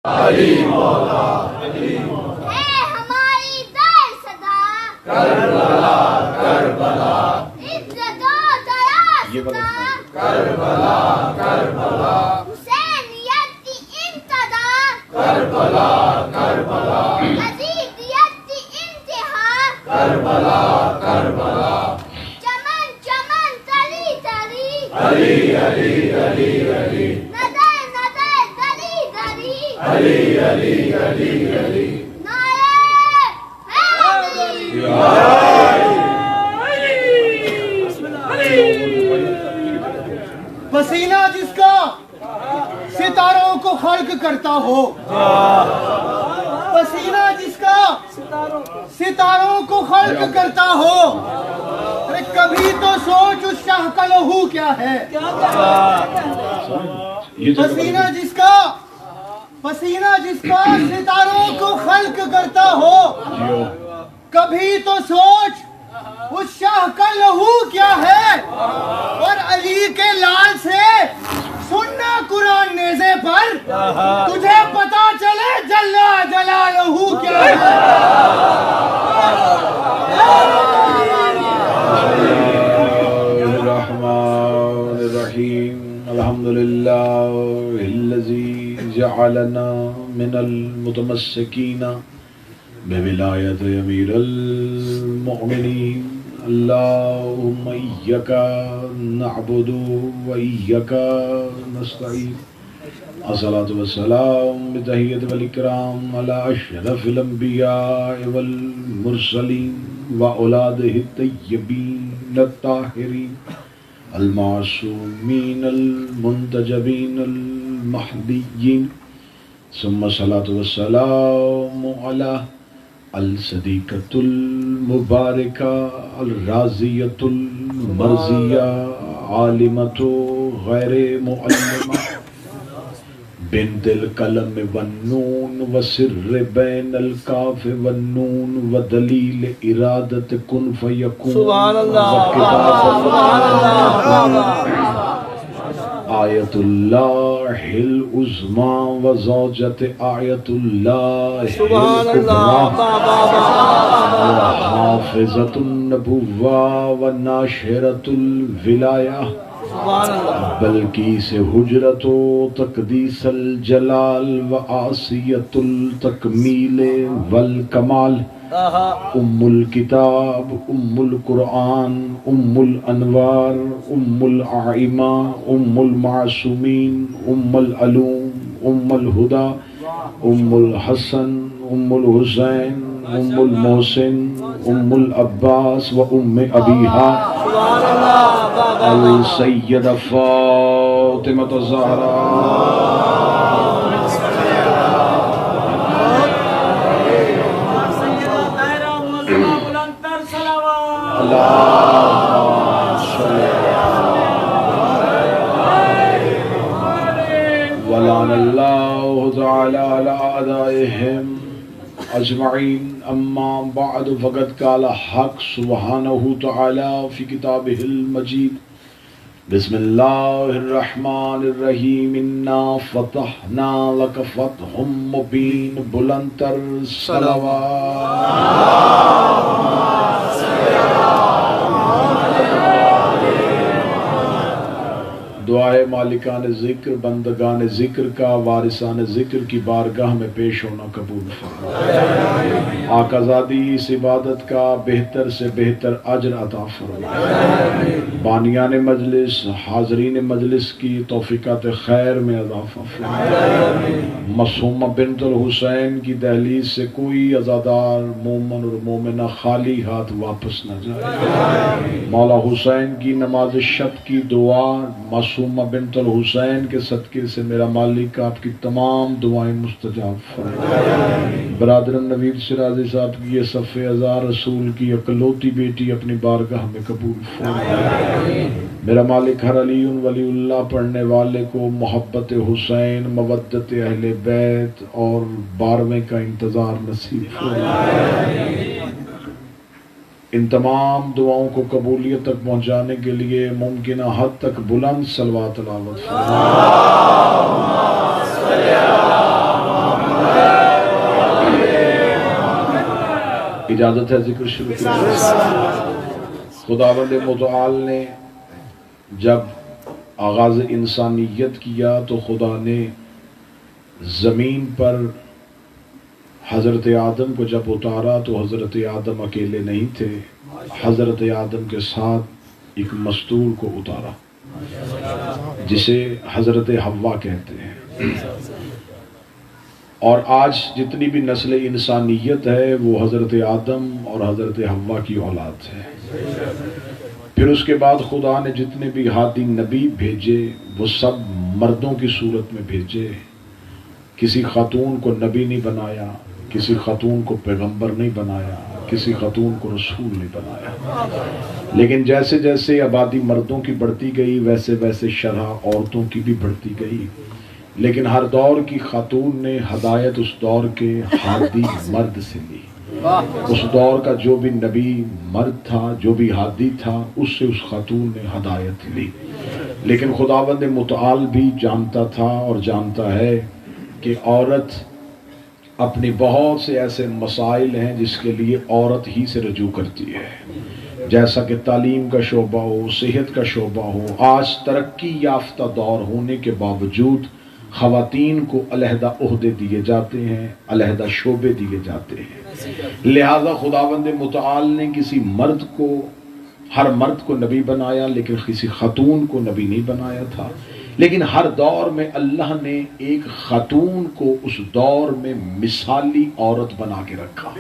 علی مولا ہے ہماری در صدا کربلا کربلا عزت و دراستہ کربلا کربلا حسینیت کی ابتدا کربلا کربلا یزیدیت کی انتہا کربلا کربلا چمن چمن تری تری علی علی علی علی ندر ندر دری دری علی علی علی علی نعرہ حیدری پسینہ جس کا ستاروں کو خلق کرتا ہو، پسینہ جس کا ستاروں کو خلق کرتا ہو، ارے کبھی تو سوچ اس شاہ کا لہو کیا ہے۔ پسینہ جس کا ستاروں کو خلق کرتا ہو، کبھی تو سوچ اس شاہ کا لہو کیا ہے۔ اور علی کے لال سے سننا قرآن نیزے پر، تجھے پتا چلے جل جلالہ کیا ہے۔ الرحمن الرحیم الحمدللہ الذی جعلنا من المتمسکین بولایت امیر المؤمنین اللہم ایک نعبد و ایک نستعین الصلاة والسلام بتحیت والاکرام علی اشرف الانبیاء والمرسلین واولادہ الطیبین الطاہرین المعصومین المنتجبین المہدیین ثم الصلاة والسلام علی الصدیقۃ المبارکہ الرازیۃ المرضیہ عالمۃ غیر معلمہ بنت القلم والنون وسر بین الکاف والنون ودلیل ارادت کن فیکون سبحان اللہ آیت اللہ العظمی وزوجت آیت اللہ سبحان اللہ حافظت النبوہ وناشرت الولایہ بلکیس حجرت و تقدیس الجلال و آسیت التکمیل والکمال ام الکتاب ام القرآن ام الانوار ام العائمہ ام المعصومین ام العلوم ام الہدا ام الحسن ام الحسین ام المحسن ام العباس و ام ابیہا السیدہ فاطمہ الزہرا ولعن اللہ تعالی علی اعدائہم اجمعین اما بعد فقد قال حق سبحانہ تعالی فی کتابہ المجید بسم اللہ الرحمن الرحیم انا فتحنا لک فتح مبین بلندتر دعائے مالکان ذکر بندگان ذکر کا وارثان ذکر کی بارگاہ میں پیش ہونا قبول فرمائے۔ آقا زادی اس عبادت کا بہتر سے بہتر اجر عطا فرمائے۔ بانیان مجلس حاضرین مجلس کی توفیقات خیر میں اضافہ فرمائے۔ معصومہ بنت الحسین کی دہلیز سے کوئی عزادار مومن اور مومنہ خالی ہاتھ واپس نہ جائے۔ مولا حسین کی نماز شب کی دعا معصومہ بنت الحسین کے صدقے سے میرا مالک آپ کی تمام دعائیں مستجاب فرمائے۔ برادر نوید شرازی صاحب کی یہ صف ازار رسول کی اکلوتی بیٹی اپنی بارگاہ میں قبول فرمائے۔ میرا مالک ہر علی ولی اللہ پڑھنے والے کو محبت حسین، مودت اہل بیت اور 12ویں کا انتظار نصیب فرمائے۔ ان تمام دعاؤں کو قبولیت تک پہنچانے کے لیے ممکنہ حد تک بلند صلوات تلاوت فرمائیں۔ اجازت ہے ذکر شروع کی؟ خداوند متعال نے جب آغاز انسانیت کیا تو خدا نے زمین پر حضرت آدم کو جب اتارا تو حضرت آدم اکیلے نہیں تھے، حضرت آدم کے ساتھ ایک مستور کو اتارا جسے حضرت حوا کہتے ہیں۔ اور آج جتنی بھی نسل انسانیت ہے وہ حضرت آدم اور حضرت حوا کی اولاد ہے۔ پھر اس کے بعد خدا نے جتنے بھی ہادی نبی بھیجے وہ سب مردوں کی صورت میں بھیجے، کسی خاتون کو نبی نہیں بنایا، کسی خاتون کو پیغمبر نہیں بنایا، کسی خاتون کو رسول نہیں بنایا۔ لیکن جیسے جیسے آبادی مردوں کی بڑھتی گئی ویسے ویسے شرح عورتوں کی بھی بڑھتی گئی، لیکن ہر دور کی خاتون نے ہدایت اس دور کے ہادی مرد سے لی۔ اس دور کا جو بھی نبی مرد تھا، جو بھی ہادی تھا، اس سے اس خاتون نے ہدایت لی۔ لیکن خداوند متعال بھی جانتا تھا اور جانتا ہے کہ عورت اپنی بہت سے ایسے مسائل ہیں جس کے لیے عورت ہی سے رجوع کرتی ہے، جیسا کہ تعلیم کا شعبہ ہو، صحت کا شعبہ ہو۔ آج ترقی یافتہ دور ہونے کے باوجود خواتین کو علیحدہ عہدے دیے جاتے ہیں، علیحدہ شعبے دیے جاتے ہیں۔ لہذا خداوند متعال نے کسی مرد کو، ہر مرد کو نبی بنایا لیکن کسی خاتون کو نبی نہیں بنایا تھا۔ لیکن ہر دور میں اللہ نے ایک خاتون کو اس دور میں مثالی عورت بنا کے رکھا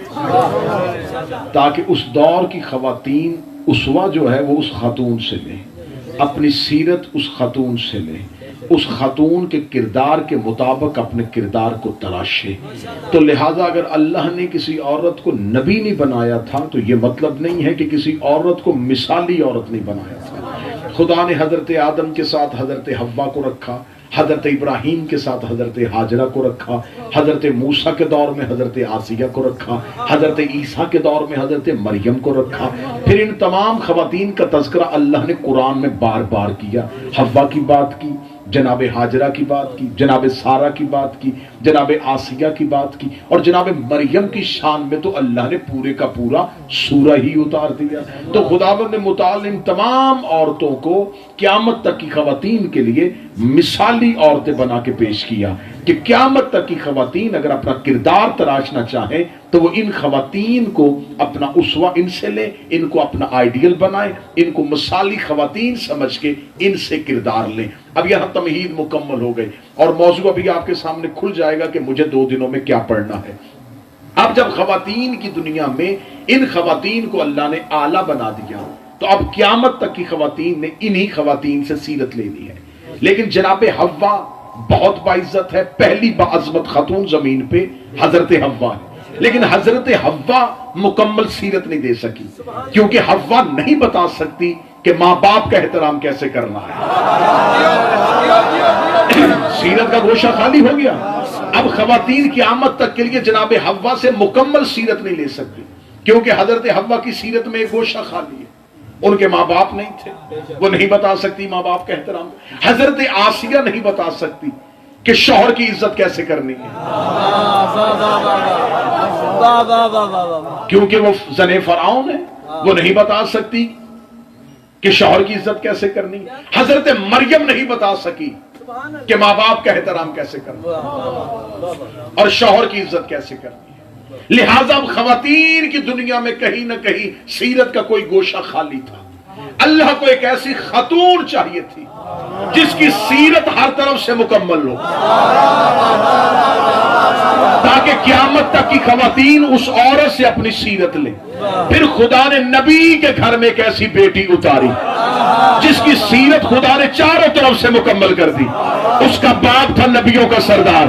تاکہ اس دور کی خواتین اسوہ جو ہے وہ اس خاتون سے لیں، اپنی سیرت اس خاتون سے لیں، اس خاتون کے کردار کے مطابق اپنے کردار کو تراشے۔ تو لہٰذا اگر اللہ نے کسی عورت کو نبی نہیں بنایا تھا تو یہ مطلب نہیں ہے کہ کسی عورت کو مثالی عورت نہیں بنایا تھا۔ خدا نے حضرت آدم کے ساتھ حضرت حوا کو رکھا، حضرت ابراہیم کے ساتھ حضرت ہاجرہ کو رکھا، حضرت موسیٰ کے دور میں حضرت آسیہ کو رکھا، حضرت عیسیٰ کے دور میں حضرت مریم کو رکھا۔ پھر ان تمام خواتین کا تذکرہ اللہ نے قرآن میں بار بار کیا۔ حوا کی بات کی، جناب ہاجرہ کی بات کی، جناب سارہ کی بات کی، جناب آسیہ کی بات کی، اور جناب مریم کی شان میں تو اللہ نے پورے کا پورا سورہ ہی اتار دیا۔ تو خداوند متعال نے ان تمام عورتوں کو قیامت تک کی خواتین کے لیے مثالی عورتیں بنا کے پیش کیا کہ قیامت تک کی خواتین اگر اپنا کردار تراشنا چاہیں تو وہ ان خواتین کو اپنا اسوہ ان سے لیں، ان کو اپنا آئیڈیل بنائیں، ان کو مثالی خواتین سمجھ کے ان سے کردار لیں۔ اب یہاں تمہید مکمل ہو گئی اور موضوع ابھی آپ کے سامنے کھل جائے گا کہ مجھے 2 دنوں میں کیا پڑھنا ہے۔ اب جب خواتین کی دنیا میں ان خواتین کو اللہ نے اعلیٰ بنا دیا تو اب قیامت تک کی خواتین نے انہی خواتین سے سیرت لینی ہے۔ لیکن جناب حوا بہت باعزت ہے، پہلی باعظمت خاتون زمین پہ حضرت حوا ہے، لیکن حضرت حوا مکمل سیرت نہیں دے سکی کیونکہ حوا نہیں بتا سکتی کہ ماں باپ کا احترام کیسے کرنا ہے۔ سیرت کا گوشہ خالی ہو گیا۔ اب خواتین قیامت تک کے لیے جناب حوا سے مکمل سیرت نہیں لے سکتی کیونکہ حضرت حوا کی سیرت میں ایک گوشہ خالی ہے، ان کے ماں باپ نہیں تھے، وہ نہیں بتا سکتی ماں باپ کا احترام۔ حضرت آسیہ نہیں بتا سکتی کہ شوہر کی عزت کیسے کرنی ہے کیونکہ وہ زنے فرعون ہے، وہ نہیں بتا سکتی کہ شوہر کی عزت کیسے کرنی ہے۔ حضرت مریم نہیں بتا سکی کہ ماں باپ کا احترام کیسے کرنا اور شوہر کی عزت کیسے کرنی ہے۔ لہٰذا اب خواتین کی دنیا میں کہیں نہ کہیں سیرت کا کوئی گوشہ خالی تھا۔ اللہ کو ایک ایسی خاتون چاہیے تھی جس کی سیرت ہر طرف سے مکمل ہو تاکہ قیامت تک کی خواتین اس عورت سے اپنی سیرت لیں۔ پھر خدا نے نبی کے گھر میں ایک ایسی بیٹی اتاری جس کی سیرت خدا نے چاروں طرف سے مکمل کر دی۔ اس کا باپ تھا نبیوں کا سردار،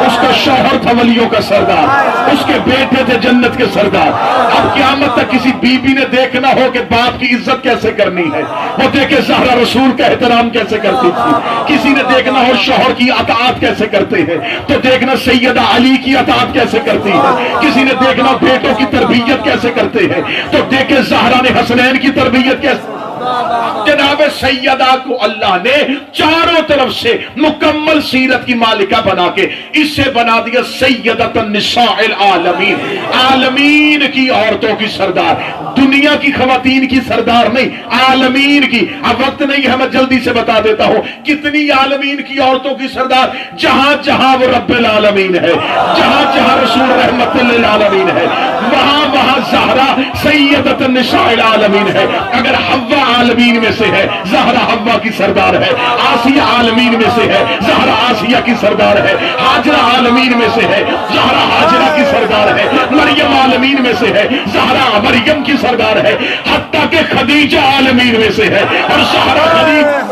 اس کا شوہر تھا ولیوں کا سردار، اس کے بیٹے تھے جنت کے سردار۔ اب قیامت تک کسی بی بی نے دیکھنا ہو کہ باپ کی عزت کیسے کرنی ہے، وہ دیکھے زہرا رسول کا احترام کیسے کرتی تھی۔ کسی نے دیکھنا ہو شوہر کی اطاعت کیسے کرتے ہیں تو دیکھنا سیدہ علی کی اطاعت کیسے کرتی ہے۔ کسی نے دیکھنا بیٹوں کی تربیت کیسے کرتے ہیں تو دیکھے زہرا نے حسنین کی تربیت کیسے۔ جناب سیدہ کو اللہ نے چاروں طرف سے مکمل سیرت کی مالکہ بنا کے اسے بنا دیا سیدۃ النساء العالمین، عالمین کی عورتوں کی سردار، دنیا کی خواتین کی سردار نہیں، عالمین کی۔ اب وقت نہیں ہے، میں جلدی سے بتا دیتا ہوں کتنی عالمین کی عورتوں کی سردار، جہاں جہاں وہ رب العالمین ہے، جہاں جہاں رسول رحمت للعالمین ہے، وہاں وہاں زہرا سیدۃ النساء العالمین ہے۔ اگر حوا عالمین میں سے ہے، زہرا حوا کی سردار ہے، آسیہ عالمین میں سے ہے، زہرا آسیہ کی سردار ہے، ہاجرہ عالمین میں سے ہے، زہرا ہاجرہ کی سردار ہے، مریم عالمین میں سے ہے، زہرا مریم کی سردار ہے، حتیٰ کہ خدیجہ عالمین میں سے ہے، اور زہرا خدیجہ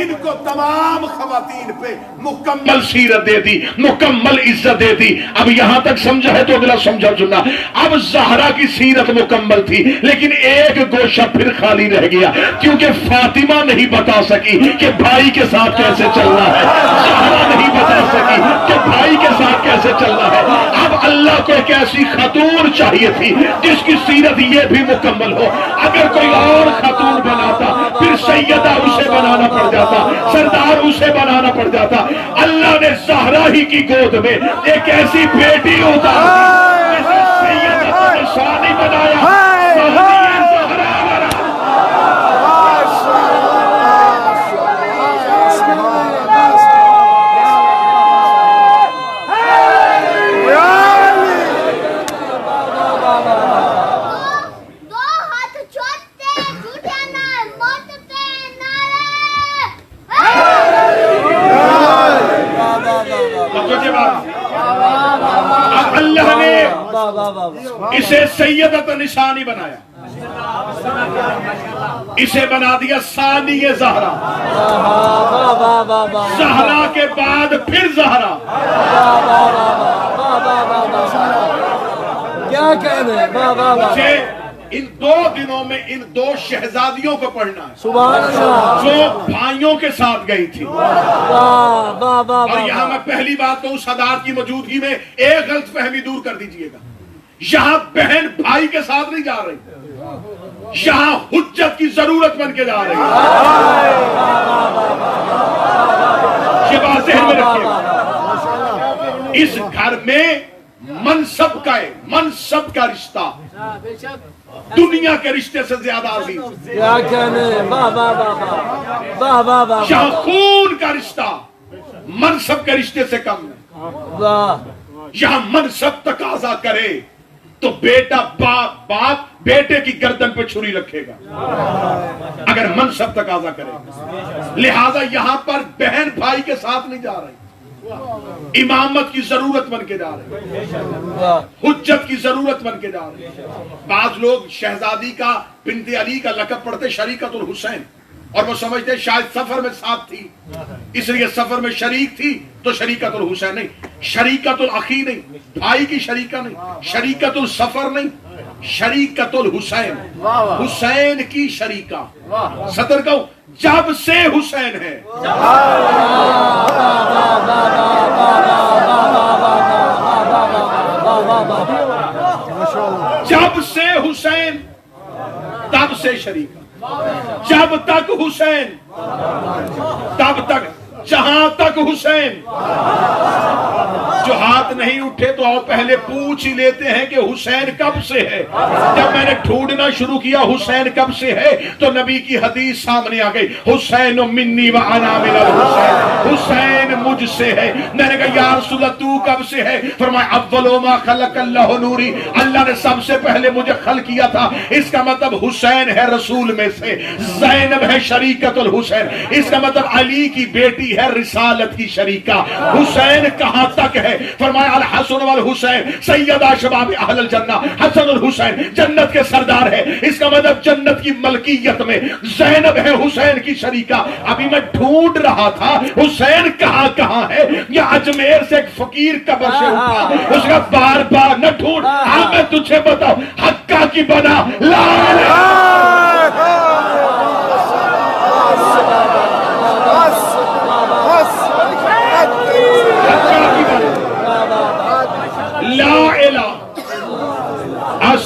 ان کو تمام خواتین پہ مکمل سیرت دے دی، مکمل عزت دے دی۔ اب یہاں تک سمجھا ہے تو اگلا سمجھا سننا۔ اب زہرا کی سیرت مکمل تھی، لیکن ایک گوشہ پھر خالی رہ گیا، کیونکہ فاطمہ نہیں بتا سکی کہ بھائی کے ساتھ کیسے چلنا ہے، زہرا نہیں بتا سکی کہ بھائی کے ساتھ کیسے چلنا ہے۔ اب اللہ کو ایک ایسی خاتون چاہیے تھی جس کی سیرت یہ بھی مکمل ہو۔ اگر کوئی اور خاتون بناتا پھر سیدہ اسے بنانا پڑ جاتا، سردار اسے بنانا پڑ جاتا۔ اللہ نے زہرا ہی کی گود میں ایک ایسی بیٹی ہوتا جسے سیدہ نشانی بنایا، سہریہ زہرا بنا۔ دو ہاتھ چھوٹتے جھوٹے نہ موتتے اب اللہ نے اسے سیدۃ نشانی بنایا، اسے بنا دیا ثانی زہرا، زہرا کے بعد پھر زہرا۔ کیا کہنے مجھے ان 2 دنوں میں ان 2 شہزادیوں کو پڑھنا ہے سبحان اللہ، جو بھائیوں کے ساتھ گئی تھی۔ واہ واہ واہ اور یہاں میں پہلی بات تو سادات کی موجودگی میں ایک غلط فہمی دور کر دیجئے گا، یہاں بہن بھائی کے ساتھ نہیں جا رہی، یہاں حجت کی ضرورت بن کے جا رہی ہے۔ یہ بات ذہن میں رکھیے گا، اس گھر میں منصب کا رشتہ دنیا کے رشتے سے زیادہ عزیز، کیا کہنے، واہ واہ واہ واہ واہ واہ یہاں خون کا رشتہ منصب کے رشتے سے کم ہے۔ واہ، یہاں منصب تقاضا کرے تو بیٹا باپ بیٹے کی گردن پہ چھری رکھے گا اگر منصب تقاضا کرے۔ لہذا یہاں پر بہن بھائی کے ساتھ نہیں جا رہی، امامت کی ضرورت بن کے جا رہے، حجت کی ضرورت بن کے جا رہے۔ بعض لوگ شہزادی کا بنت علی کا لقب پڑھتے شریکت الحسین، اور وہ سمجھتے شاید سفر میں ساتھ تھی اس لیے سفر میں شریک تھی تو شریکت الحسین نہیں، شریکت الاخی نہیں، بھائی کی شریکہ نہیں، شریکت السفر نہیں، شریکت الحسین، حسین کی شریکہ۔ صدر کہوں جب سے حسین ہے، جب سے حسین تب سے شریکہ، جب تک حسین تب تک، جہاں تک حسین۔ جو ہاتھ نہیں اٹھے تو اور پہلے پوچھ ہی لیتے ہیں کہ حسین کب سے ہے۔ جب میں نے ڈھونڈنا شروع کیا حسین کب سے ہے تو نبی کی حدیث سامنے آ گئی، حسین منی و انا من الحسین، حسین مجھ سے ہے۔ میں نے کہا یا رسول اللہ تو کب سے ہے؟ فرمایا اول ما خلق اللہ نوری، اللہ نے سب سے پہلے مجھے خلق کیا تھا۔ اس کا مطلب حسین ہے رسول میں سے، زینب ہے شریکت الحسین، اس کا مطلب علی کی بیٹی ہے رسالت کی شریکہ۔ حسین کہاں تک ہے؟ فرمایا الحسن والحسین سیدہ شباب اہل الجنہ، حسن الحسین جنت کے سردار ہے، اس کا مطلب جنت کی ملکیت میں زینب ہے حسین کی شریکہ۔ ابھی میں ڈھونڈ رہا تھا حسین کہاں کہاں ہے، یا اجمیر سے ایک فقیر قبر سے اٹھا، اس کا بار بار نہ ڈھونڈ، ہاں میں تجھے بتاؤں حقہ کی بنا لا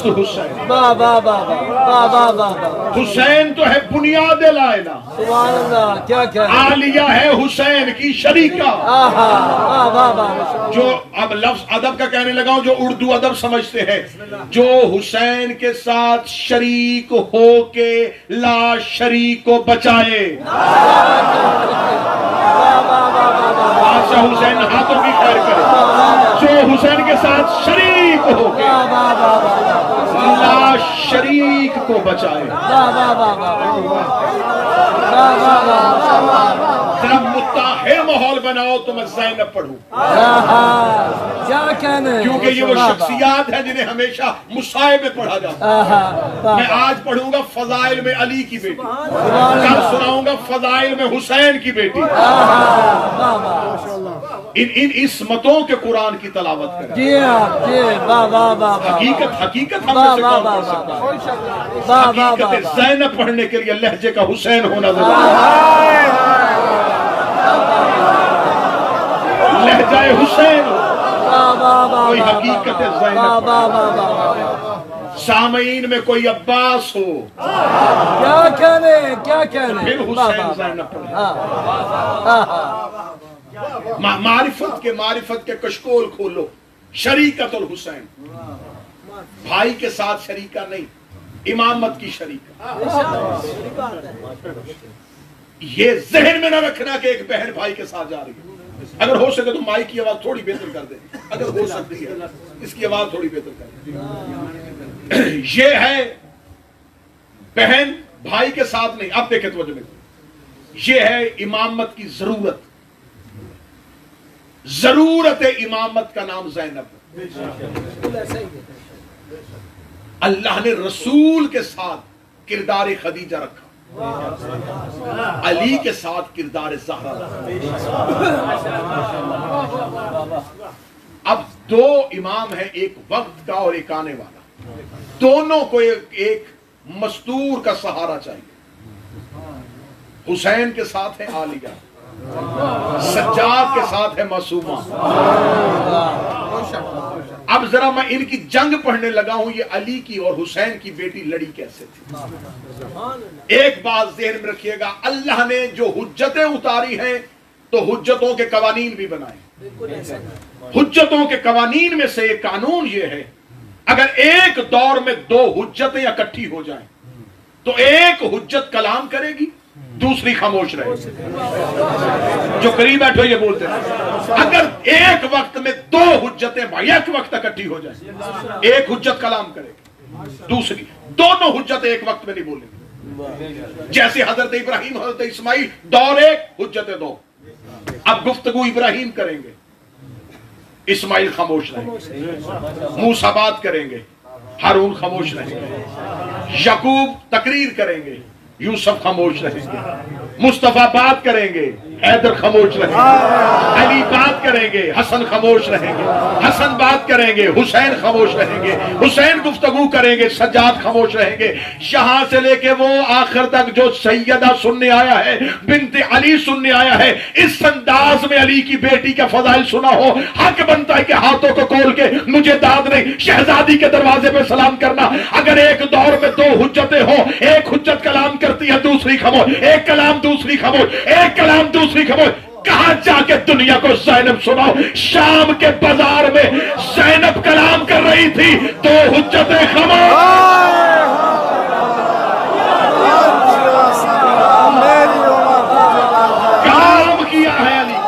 پرست حسین. واہ واہ واہ واہ واہ واہ واہ حسین تو ہے بنیاد لا الہ. سبحان اللہ کیا کیا عالیہ ہے حسین کی شریکہ. آہا واہ واہ واہ جو اب لفظ ادب کا کہنے لگا ہوں جو اردو ادب سمجھتے ہیں, جو حسین کے ساتھ شریک ہو کے لا شریک کو بچائے. بادشاہ حسین ہاتھوں کی خیر کرے. جو حسین کے ساتھ شریک ہو کے لا شریک کو بچائے. ذرا متحر ماحول بناؤ تو میں زینب پڑھوں, کیا کہنے کیونکہ یہ وہ شخصیات ہیں جنہیں ہمیشہ مصائب میں پڑھا جاتا ہے. میں آج پڑھوں گا فضائل میں علی کی بیٹی, کل سناؤں گا فضائل میں حسین کی بیٹی. ان عصمتوں کے قرآن کی تلاوت کریں. جی جی واہ واہ واہ حقیقت ہم میں سے کون کر سکتا ہے؟ حقیقت زینب پڑھنے کے لیے لہجے کا حسین ہونا ضروری ہے. لہجہ حسین کوئی حقیقت زینب. سامعین میں کوئی عباس ہو کیا کہنے کیا کہنے پھر حسین زینب پڑھے. معرفت کے کشکول کھولو. شریکت الحسین, بھائی کے ساتھ شریکہ نہیں, امامت کی شریکہ. یہ ذہن میں نہ رکھنا کہ ایک بہن بھائی کے ساتھ جا رہی ہے. اگر ہو سکے تو مائی کی آواز تھوڑی بہتر کر دیں, اگر ہو سکتی ہے اس کی آواز تھوڑی بہتر کر دیں. یہ ہے بہن بھائی کے ساتھ نہیں. اب دیکھیں توجہ میں, یہ ہے امامت کی ضرورت. ضرورت امامت کا نام زینب ہے. اللہ نے رسول کے ساتھ کردار خدیجہ رکھا, علی کے ساتھ کردار زہرا رکھا. اب دو امام ہیں, ایک وقت کا اور ایک آنے والا. دونوں کو ایک مستور کا سہارا چاہیے. حسین کے ساتھ ہے عالیہ, سجاد کے ساتھ ہے معصومہ. اب ذرا میں ان کی جنگ پڑھنے لگا ہوں. یہ علی کی اور حسین کی بیٹی لڑی کیسے تھی؟ ایک بات ذہن میں رکھیے گا, اللہ نے جو حجتیں اتاری ہیں تو حجتوں کے قوانین بھی بنائے. حجتوں کے قوانین میں سے ایک قانون یہ ہے, اگر ایک دور میں دو حجتیں اکٹھی ہو جائیں تو ایک حجت کلام کرے گی, دوسری خاموش رہے گی. جو قریب بیٹھو یہ بولتے ہیں, اگر ایک وقت میں دو حجتیں بھائی ایک وقت اکٹھی ہو جائیں, ایک حجت کلام کرے گی, دوسری دونوں حجت ایک وقت میں نہیں بولیں گے. جیسے حضرت ابراہیم حضرت اسماعیل دور ایک حجتیں دو. اب گفتگو ابراہیم کریں گے, اسماعیل خاموش رہیں گے. موسیٰ بات کریں گے, ہارون خاموش رہیں گے. یعقوب تقریر کریں گے, یوسف خاموش رہیں گے. مصطفیٰ بات کریں گے, حیدر خاموش رہیں گے. علی بات کریں گے, حسن خاموش رہیں گے. حسن بات کریں گے, حسین خاموش رہیں گے. حسین گفتگو کریں گے, سجاد خاموش رہیں گے. یہاں سے لے کے وہ آخر تک جو سیدہ سننے آیا ہے, بنت علی سننے آیا ہے, اس انداز میں علی کی بیٹی کا فضائل سنا ہو, حق بنتا ہے کہ ہاتھوں کو کھول کے مجھے داد نہیں, شہزادی کے دروازے پہ سلام کرنا. اگر ایک دور میں دو حجتیں ہوں, ایک حجت کلام کرتی ہے, دوسری خاموش, ایک کلام دوسری خاموش, ایک کلام دوسری خاموش. کہاں جا کے دنیا کو زینب سناؤ؟ شام کے بازار میں زینب کلام کر رہی تھی, دو حجتیں خاموش. کام کیا ہے علی.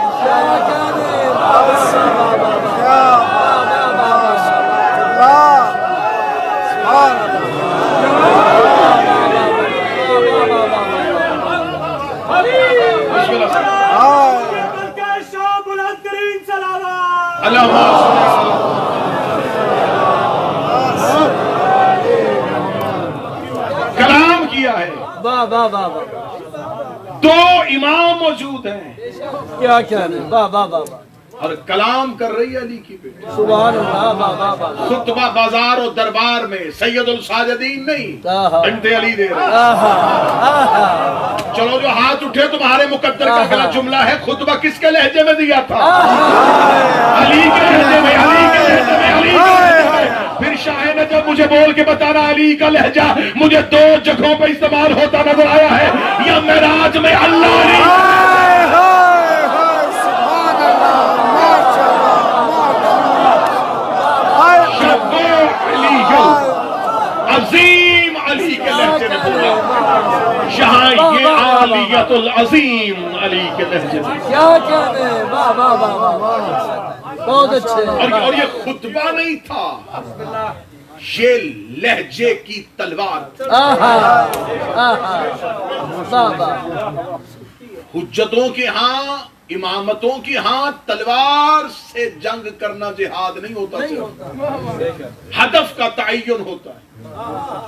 کلام کیا ہے. واہ واہ واہ دو امام موجود ہیں, کیا کہنے واہ واہ واہ اور کلام کر رہی ہے علی کی بیٹی. سبحان اللہ واہ واہ واہ. خطبہ بازار و دربار میں سید الساجدین نہیں, بنت علی دے رہے. چلو جو ہاتھ اٹھے تمہارے مقدر کا اگلا جملہ ہے, خطبہ کس کے لہجے میں دیا تھا؟ علی کے لہجے میں, علی کے لہجے میں, علی کے لہجے میں. پھر شاہ نجف مجھے بول کے بتانا علی کا لہجہ مجھے 2 جگہوں پہ استعمال ہوتا نظر آیا ہے، یا معراج میں اللہ نے عظیم علی کے لہجے میں بولا، یہاں یہ عالیت العظیم علی کے لہجے میں، کیا کہنے، واہ واہ واہ واہ، بہت اچھے، اور یہ خطبہ نہیں تھا، یہ لہجے کی تلوار تھی۔ آہا آہا، واہ واہ، حجتوں کے ہاں، امامتوں کی ہاں تلوار سے جنگ کرنا جہاد نہیں ہوتا، ہدف کا تعین ہوتا ہے۔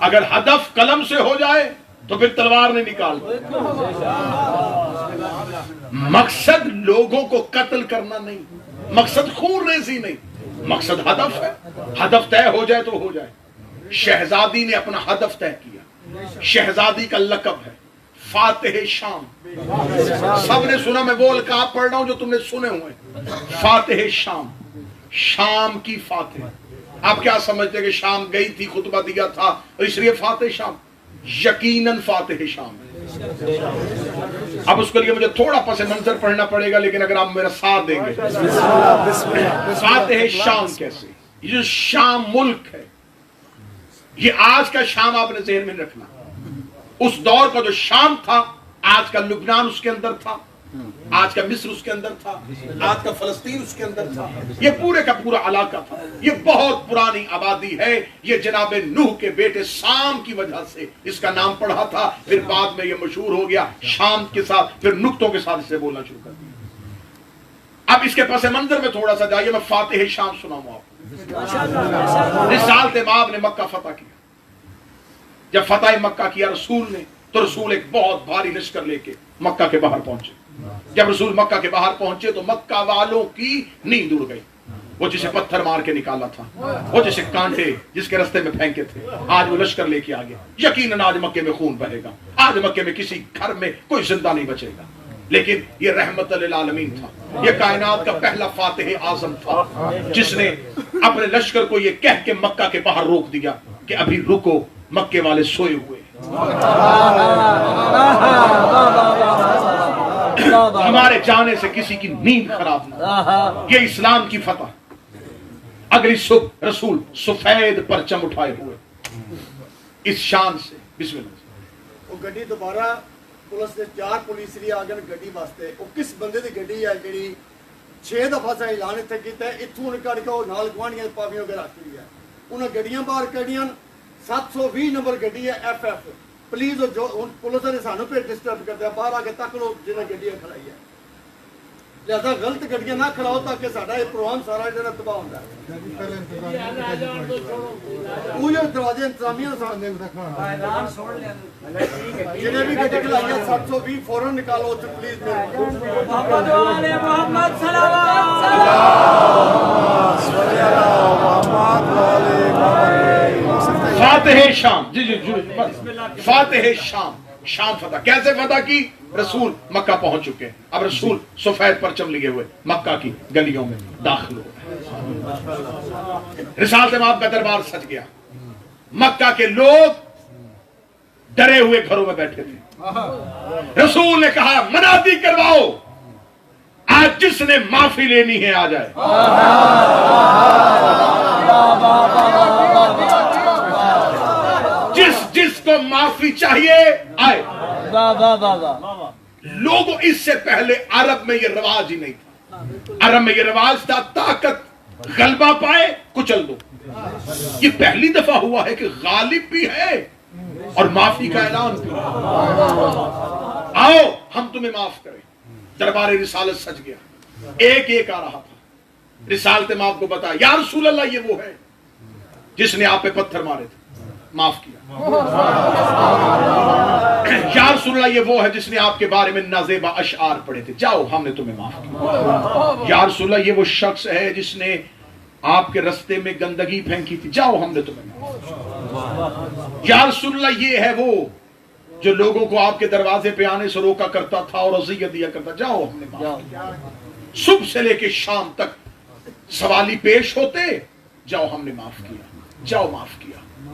اگر ہدف قلم سے ہو جائے تو پھر تلوار نہیں نکالتے۔ مقصد لوگوں کو قتل کرنا نہیں، مقصد خون ریزی نہیں، مقصد ہدف ہے، ہدف طے ہو جائے تو ہو جائے۔ شہزادی نے اپنا ہدف طے کیا، شہزادی کا لقب ہے فاتح شام، سب نے سنا، میں وہ القاب پڑھ رہا ہوں جو تم نے سنے ہوئے، فاتح شام، شام کی فاتح۔ آپ کیا سمجھتے کہ شام گئی تھی، خطبہ دیا تھا اس لیے فاتح شام؟ یقیناً فاتح شام ہے۔ اب اس کے لیے مجھے تھوڑا پس منظر پڑھنا پڑے گا، لیکن اگر آپ میرا ساتھ دیں گے، فاتح شام کیسے؟ یہ شام ملک ہے، یہ آج کا شام آپ نے ذہن میں رکھنا، اس دور کا جو شام تھا، آج کا لبنان اس کے اندر تھا، آج کا مصر اس کے اندر تھا، آج کا فلسطین اس کے اندر تھا، یہ پورے کا پورا علاقہ تھا، یہ بہت پرانی آبادی ہے، یہ جناب نوح کے بیٹے سام کی وجہ سے اس کا نام پڑھا تھا، پھر بعد میں یہ مشہور ہو گیا شام کے ساتھ، پھر نقطوں کے ساتھ اسے بولنا شروع کر دیا۔ اب اس کے پس منظر میں تھوڑا سا جائیے، میں فاتح شام سناؤں آپ کو۔ رسالت مآب نے مکہ فتح کیا، جب فتح مکہ کیا رسول نے، تو رسول ایک بہت بھاری لشکر لے کے مکہ کے باہر پہنچے۔ جب رسول مکہ کے باہر پہنچے تو مکہ والوں کی نیند اڑ گئی، وہ جسے پتھر مار کے نکالا تھا، وہ جسے کانٹے جس کے رستے میں پھینکے تھے، آج وہ لشکر لے کے آ گیا۔ یقیناً آج مکے میں خون بہے گا، آج مکے میں کسی گھر میں کوئی زندہ نہیں بچے گا، لیکن یہ رحمت للعالمین تھا، یہ کائنات کا پہلا فاتح اعظم تھا، جس نے اپنے لشکر کو یہ کہہ کے مکہ کے باہر روک دیا کہ ابھی رکو، مکے والے سوئے ہوئے، ہمارے جانے سے کسی کی نیند خراب نہ۔ یہ اسلام کی فتح۔ اگلی صبح رسول سفید پرچم اٹھائے ہوئے اس شان سے، بسم اللہ۔ وہ گڈی دوبارہ پولیس نے 4 پولیس لیے آگے گڈی واسطے، وہ کس بندے دی گڈی ہے جڑی 6 دفعہ سے اعلان اتنے کیتا ہے، اتوں نکل کے وہ نال گوانڈیاں پاویاں وغیرہ رکھی ہے، انہیں گڈیاں باہر کڈیاں، 720 نمبر گڈی ہے FF، پلیز جو پولیس نے سانو پہ ڈسٹرب کرتے ہیں، باہر آ کے تک لو جنہیں گڈیاں کھڑائی ہے، لہذا غلط گڈیاں نہ کھڑاؤ تاکہ ساڈا یہ پروگرام سارا جڑا تباہ ہوتا ہے۔ وہ جو دروازے انتظامیہ جنہیں بھی گڈی کھڑائی ہے 720 فوراً نکالو پلیز۔ فاتح شام، جی جی جی، فاتح شام، شام فتح کیسے فتح کی؟ رسول مکہ پہنچ چکے، اب رسول سفید پرچم لیے ہوئے مکہ کی گلیوں میں داخل ہو، رسالت مآب کا دربار سج گیا، مکہ کے لوگ ڈرے ہوئے گھروں میں بیٹھے تھے۔ رسول نے کہا منادی کرواؤ، آج جس نے معافی لینی ہے آ جائے۔ جس کو معافی چاہیے آئے۔ لوگوں اس سے پہلے عرب میں یہ رواج ہی نہیں تھا، عرب میں یہ رواج تھا طاقت غلبہ پائے کچل دو، یہ پہلی دفعہ ہوا ہے کہ غالب بھی ہے اور معافی کا اعلان بھی، آؤ ہم تمہیں معاف کریں۔ دربار رسالت سج گیا، ایک ایک آ رہا تھا، رسالت مآب کو بتایا یا رسول اللہ یہ وہ ہے جس نے آپ پہ پتھر مارے تھے، معاف کیا۔ یا رسول اللہ یہ وہ ہے جس نے آپ کے بارے میں نازیبا اشعار پڑھے تھے، جاؤ ہم نے تمہیں معاف کیا۔ یا رسول اللہ یہ وہ شخص ہے جس نے آپ کے رستے میں گندگی پھینکی تھی، جاؤ ہم نے تمہیں معاف کیا۔ یا رسول اللہ یہ ہے وہ جو لوگوں کو آپ کے دروازے پہ آنے سے روکا کرتا تھا اور اذیت دیا کرتا، جاؤ ہم نے معاف کیا۔ صبح سے لے کے شام تک سوالی پیش ہوتے، جاؤ ہم نے معاف کیا، جاؤ معاف کیا۔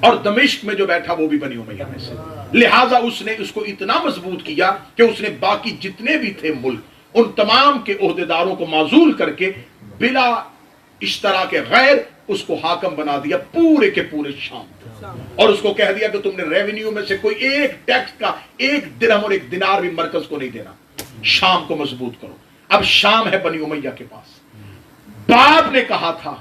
اور دمشق میں جو بیٹھا وہ بھی بنی امیہ میں سے. لہٰذا اس نے اس کو اتنا مضبوط کیا کہ اس نے باقی جتنے بھی تھے ملک ان تمام کے عہدیداروں کو معزول کر کے بلا اشتراک غیر اس کو حاکم بنا دیا پورے کے پورے شام. اور اس کو کہہ دیا کہ تم نے ریونیو میں سے کوئی ایک ٹیکس کا ایک درہم اور ایک دینار بھی مرکز کو نہیں دینا. شام کو مضبوط کرو. اب شام ہے بنی امیہ کے پاس. باپ نے کہا تھا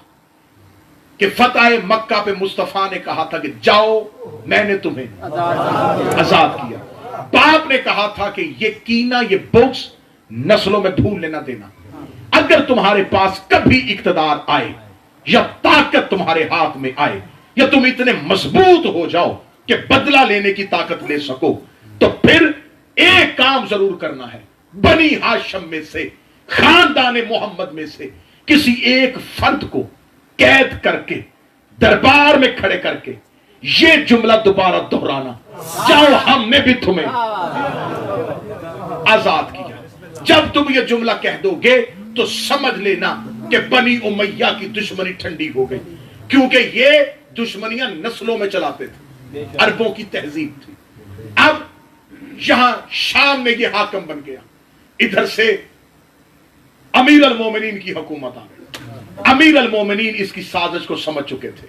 کہ فتح مکہ پہ مصطفیٰ نے کہا تھا کہ جاؤ میں نے تمہیں آزاد کیا. باپ نے کہا تھا کہ یہ کینہ یہ بغض نسلوں میں بھول لینا دینا. اگر تمہارے پاس کبھی اقتدار آئے یا طاقت تمہارے ہاتھ میں آئے یا تم اتنے مضبوط ہو جاؤ کہ بدلہ لینے کی طاقت لے سکو تو پھر ایک کام ضرور کرنا ہے. بنی ہاشم میں سے خاندان محمد میں سے کسی ایک فرد کو قید کر کے دربار میں کھڑے کر کے یہ جملہ دوبارہ دہرانا جاؤ ہم نے بھی تمہیں آزاد کیا. جب تم یہ جملہ کہہ دو گے تو سمجھ لینا کہ بنی امیہ کی دشمنی ٹھنڈی ہو گئی. کیونکہ یہ دشمنیاں نسلوں میں چلاتے تھے. عربوں کی تہذیب تھی. اب یہاں شام میں یہ حاکم بن گیا. ادھر سے امیر المومنین کی حکومت آ گئی. امیر المومنین اس کی سازش کو سمجھ چکے تھے.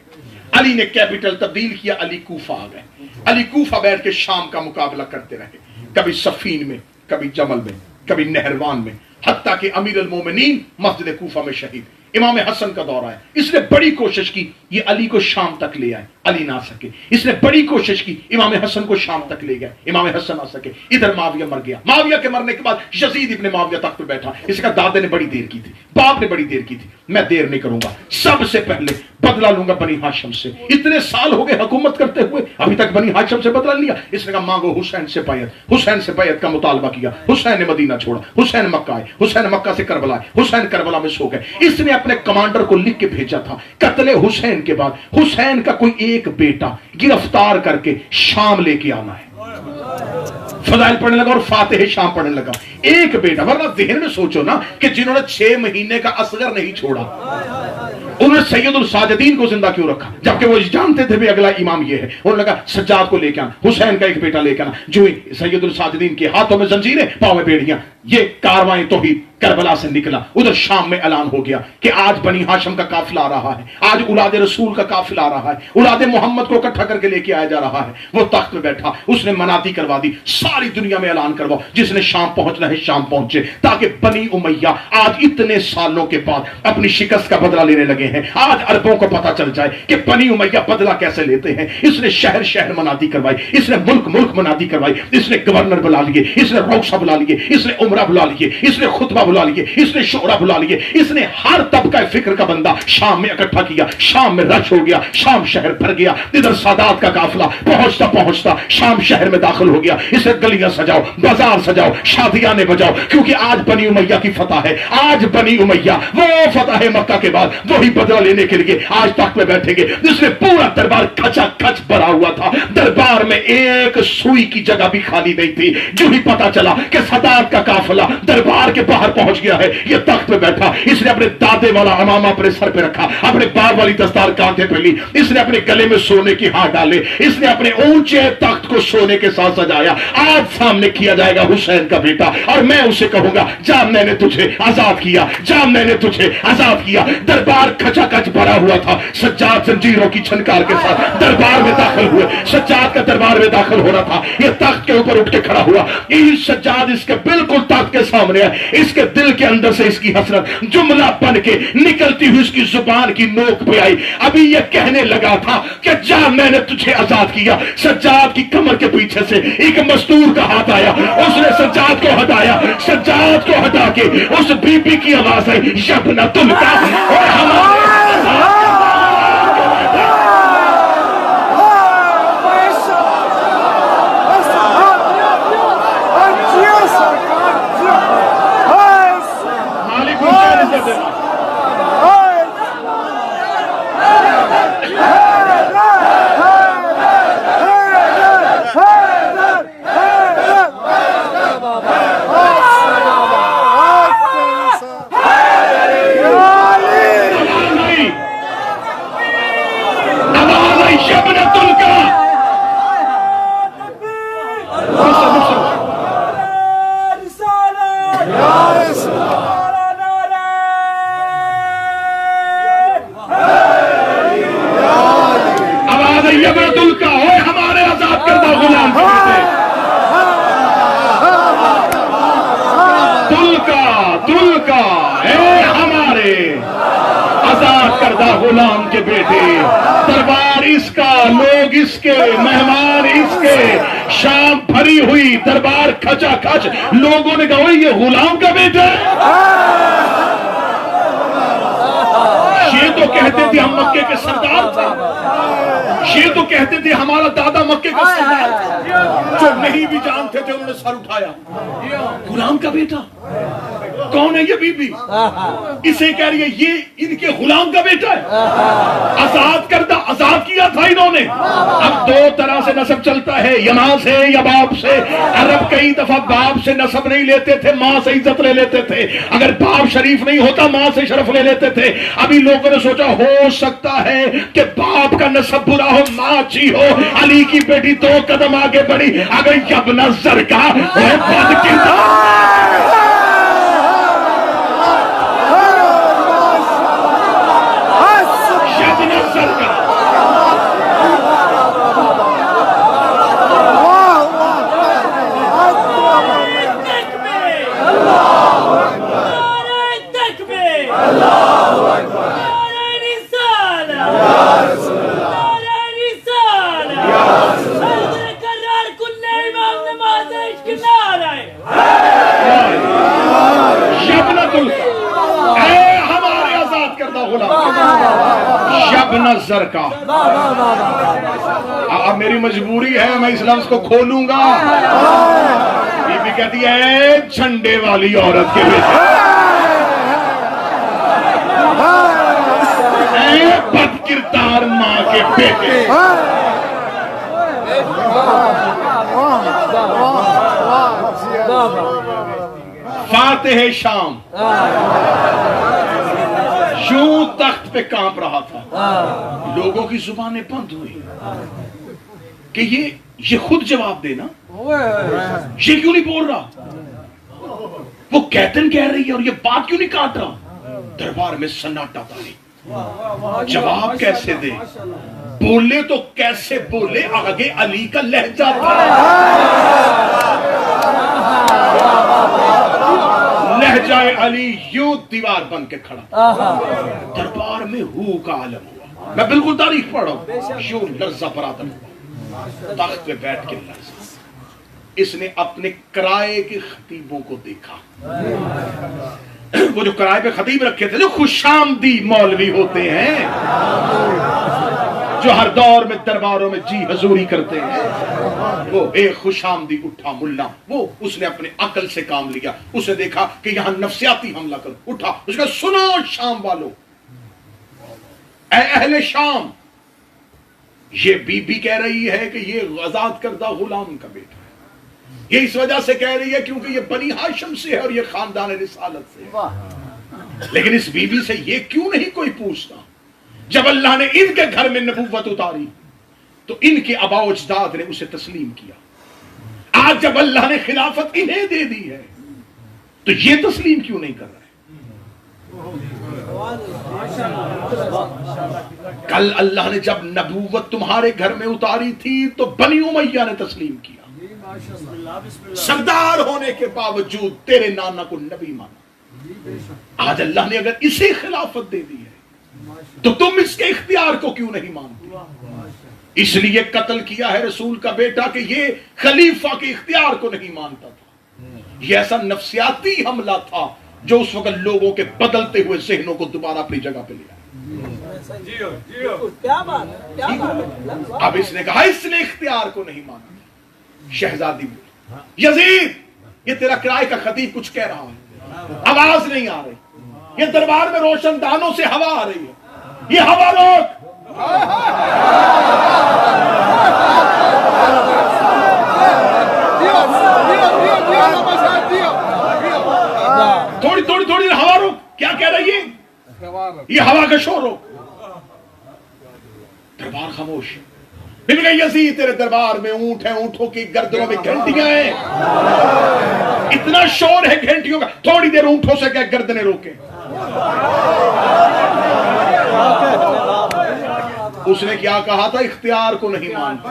علی نے کیپٹل تبدیل کیا. علی کوفہ آ گئے. علی کوفہ بیٹھ کے شام کا مقابلہ کرتے رہے. کبھی صفین میں, کبھی جمل میں, کبھی نہروان میں, حتیٰ کہ امیر المومنین مسجد کوفہ میں شہید. امام حسن کا دور آیا. اس نے بڑی کوشش کی یہ علی کو شام تک لے آئے. علی نہ آ سکے. اس نے بڑی کوشش کی امام حسن کو شام تک لے گئے. امام حسن آ سکے. ادھر معاویہ مر گیا. معاویہ کے مرنے کے بعد یزید ابن معاویہ تخت پہ بیٹھا. اس کا دادے نے بڑی دیر کی تھی, باپ نے بڑی دیر کی تھی. میں دیر نہیں کروں گا, سب سے پہلے بدلہ لوں گا بنی ہاشم سے. اتنے سال ہو گئے حکومت کرتے ہوئے, ابھی تک بنی ہاشم سے بدلہ لیا. اس نے کہا مانگو حسین سے بیعت. حسین سے بیعت کا مطالبہ کیا. حسین نے مدینہ چھوڑا. حسین مکہ آئے. حسین مکہ سے کربلا آئے. حسین کربلا میں سو گئے. اس نے اپنے کمانڈر کو لکھ کے بھیجا تھا قتل حسین کے بعد حسین کا کوئی ایک بیٹا گرفتار کر کے شام لے کے آنا ہے. فضائل پڑھنے لگا اور فاتح شام پڑھنے لگا. ایک بیٹا, ورنہ ذہن میں سوچو نا کہ جنہوں نے 6 مہینے کا اصغر نہیں چھوڑا انہوں نے سید الساجدین کو زندہ کیوں رکھا جبکہ وہ جانتے تھے بھی اگلا امام یہ ہے. انہوں نے کہا سجاد کو لے کے آنا, حسین کا ایک بیٹا لے کے آنا. جو سید الساجدین کے ہاتھوں میں زنجیریں, پاؤں میں بیڑیاں. یہ کاروائیں توحید کربلا سے نکلا. ادھر شام میں اعلان ہو گیا کہ آج بنی ہاشم کا قافلہ آ رہا ہے. آج اولاد رسول کا قافلہ آ رہا ہے. اولاد محمد کو اکٹھا کر کے لے کے آیا جا رہا ہے. وہ تخت میں بیٹھا, اس نے منادی کروا دی ساری دنیا میں اعلان کرواؤ جس نے شام پہنچنا ہے شام پہنچے, تاکہ بنی امیہ آج اتنے سالوں کے بعد اپنی شکست کا بدلہ لینے لگے ہیں. آج عربوں کو پتا چل جائے کہ بنی امیہ بدلہ کیسے لیتے ہیں. اس نے شہر شہر منادی کروائی. اس نے ملک ملک منادی کروائی. اس نے گورنر بلا لیے. اس نے روکسا بلا لیے. اس نے عمرہ بلا لیے. اس نے خطبہ بلا لیے. اس نے شعرا بلا لیے. اس نے ہر طبقہ فکر کا بندہ شام میں اکٹھا کیا. شام میں رش ہو گیا. شام شہر بھر گیا. ادھر سادات کا قافلہ پہنچتا پہنچتا شام شہر میں داخل ہو گیا. اسے گلیاں سجاؤ, بازار سجاؤ, شادیاں بجاؤ, کیونکہ آج بنی امیہ کی فتح ہے. آج بنی امیہ وہ فتح مکہ کے بعد وہی بدلہ لینے کے لیے آج تک میں بیٹھیں گے. جس نے پورا دربار کھچا کھچ بھرا ہوا تھا. دربار میں ایک سوئی کی جگہ بھی خالی نہیں تھی. جو ہی پتا چلا کہ سادات کا قافلہ دربار کے باہر پہنچ گیا ہے, یہ تخت پہ بیٹھا. اس نے اپنے دادے والا امامہ اپنے سر پہ رکھا, اپنے باپ والی دستار کانٹے پہ لی. اس نے اپنے گلے میں سونے کی ہار ڈالے. اس نے اپنے اونچے تخت کو سونے کے ساتھ سجایا. آج سامنے کیا جائے گا حسین کا بیٹا, اور میں اسے کہوں گا جا میں نے تجھے آزاد کیا, جا میں نے تجھے آزاد کیا. دربار کھچا کھچ بھرا ہوا تھا. سجاد زنجیروں کی چھنکار کے ساتھ دربار میں داخل ہوئے. سجاد کا دربار میں داخل ہو رہا تھا. یہ تخت کے اوپر اٹھ کے کھڑا ہوا. سجاد اس کے بالکل تخت کے سامنے ہے. اس کے دل کے اندر سے اس کی حسرت جملہ بن کے نکلتی ہوئی اس کی زبان کی نوک پہ آئی. ابھی یہ کہنے لگا تھا کہ جا میں نے تجھے آزاد کیا. سجاد کی کمر کے پیچھے سے ایک مزدور کا ہاتھ آیا. اس نے سجاد کو ہٹایا. سجاد کو ہٹا کے اس بی بی کی آواز آئی, یبنا تم کا, اور ہمارے کردہ غلام کے بیٹے، دربار اس کا، لوگ اس کے، مہمان اس کے، شام بھری ہوئی، دربار کھچا کھچ، لوگوں نے کہا یہ غلام کا بیٹا ہے۔ یہ تو کہتے تھے ہم مکے کے سردار تھے، یہ تو کہتے تھے ہمارا دادا مکے کا سردار تھا، جو نہیں بھی جانتے تھے انہوں نے سر اٹھایا، غلام کا بیٹا کون ہے یہ بی بی؟ اسے کہہ رہی ہے یہ ان کے غلام کا بیٹا ہے، آزاد کردہ، آزاد کیا تھا انہوں نے۔ اب دو طرح سے نسب چلتا ہے، یا ماں سے یا باپ سے۔ عرب کئی دفعہ باپ سے نسب نہیں لیتے تھے، ماں سے عزت لے لیتے تھے، اگر باپ شریف نہیں ہوتا ماں سے شرف لے لیتے تھے۔ ابھی لوگوں نے سوچا ہو سکتا ہے کہ باپ کا نسب برا ہو ماں اچھی ہو، علی کی بیٹی 2 قدم آگے بڑھی، اگر یبن زرکا وہ بد کردار، نظر کا۔ اب میری مجبوری ہے میں اس لفظ کو کھولوں گا۔ بی بی کہتی ہے جھنڈے والی عورت کے بیٹے، بد کردار ماں کے بیٹے، فاتح شام یوں تخت پہ کانپ رہا تھا، لوگوں کی زبانیں بند ہوئی کہ یہ خود جواب دینا، یہ کیوں نہیں بول رہا، وہ کہتن کہہ رہی ہے اور یہ بات کیوں نہیں کاٹ رہا۔ دربار میں سناٹا تھا، جواب کیسے دے، بولے تو کیسے بولے، آگے علی کا لہجہ تھا، لہجہ علی یوں دیوار بن کے کھڑا، دربار میں ہو کا عالم ہوا۔ میں بالکل تاریخ پڑھ رہا ہوں، یوں لرزہ برادر ہوا، تخت پہ بیٹھ کے لرزہ۔ اس نے اپنے کرائے کے خطیبوں کو دیکھا، وہ جو کرائے پہ خطیب رکھے تھے، جو خوش آمدی مولوی ہوتے ہیں، جو ہر دور میں درباروں میں جی حضوری کرتے ہیں، وہ ایک خوش آمدی اٹھا ملا، وہ اس نے اپنے عقل سے کام لیا، اس نے دیکھا کہ یہاں نفسیاتی حملہ کر، اٹھا، اس نے کہا سنو شام والو، اے اہل شام، یہ بی بی کہہ رہی ہے کہ یہ آزاد کردہ غلام کا بیٹا ہے، یہ اس وجہ سے کہہ رہی ہے کیونکہ یہ بنی ہاشم سے ہے اور یہ خاندان رسالت سے ہے، لیکن اس بی بی سے یہ کیوں نہیں کوئی پوچھتا؟ جب اللہ نے ان کے گھر میں نبوت اتاری تو ان کے آباء و اجداد نے اسے تسلیم کیا، آج جب اللہ نے خلافت انہیں دے دی ہے تو یہ تسلیم کیوں نہیں کر رہے؟ کل اللہ نے جب نبوت تمہارے گھر میں اتاری تھی تو بنی امیہ نے تسلیم کیا، سردار ہونے کے باوجود تیرے نانا کو نبی مانا، آج اللہ نے اگر اسے خلافت دے دی ہے تو تم اس کے اختیار کو کیوں نہیں مانتے؟ اس لیے قتل کیا ہے رسول کا بیٹا کہ یہ خلیفہ کے اختیار کو نہیں مانتا تھا۔ یہ ایسا نفسیاتی حملہ تھا جو اس وقت لوگوں کے بدلتے ہوئے ذہنوں کو دوبارہ اپنی جگہ پہ لیا۔ اب اس نے کہا اس نے اختیار کو نہیں مانا۔ شہزادی بولی یزید یہ تیرا کرائے کا خطیب کچھ کہہ رہا ہے، آواز نہیں آ رہی، یہ دربار میں روشن دانوں سے ہوا آ رہی ہے، یہ ہوا روک۔ تھوڑی ہوا روک، کیا کہہ رہی ہے؟ یہ ہوا کا شور روک۔ دربار خاموش۔ پھر کہ یزید تیرے دربار میں اونٹ ہیں، اونٹوں کی گردنوں میں گھنٹیاں ہیں، اتنا شور ہے گھنٹیوں کا، تھوڑی دیر اونٹوں سے کیا گردنیں روکیں۔ اس نے کیا کہا تھا؟ اختیار کو نہیں مانتا۔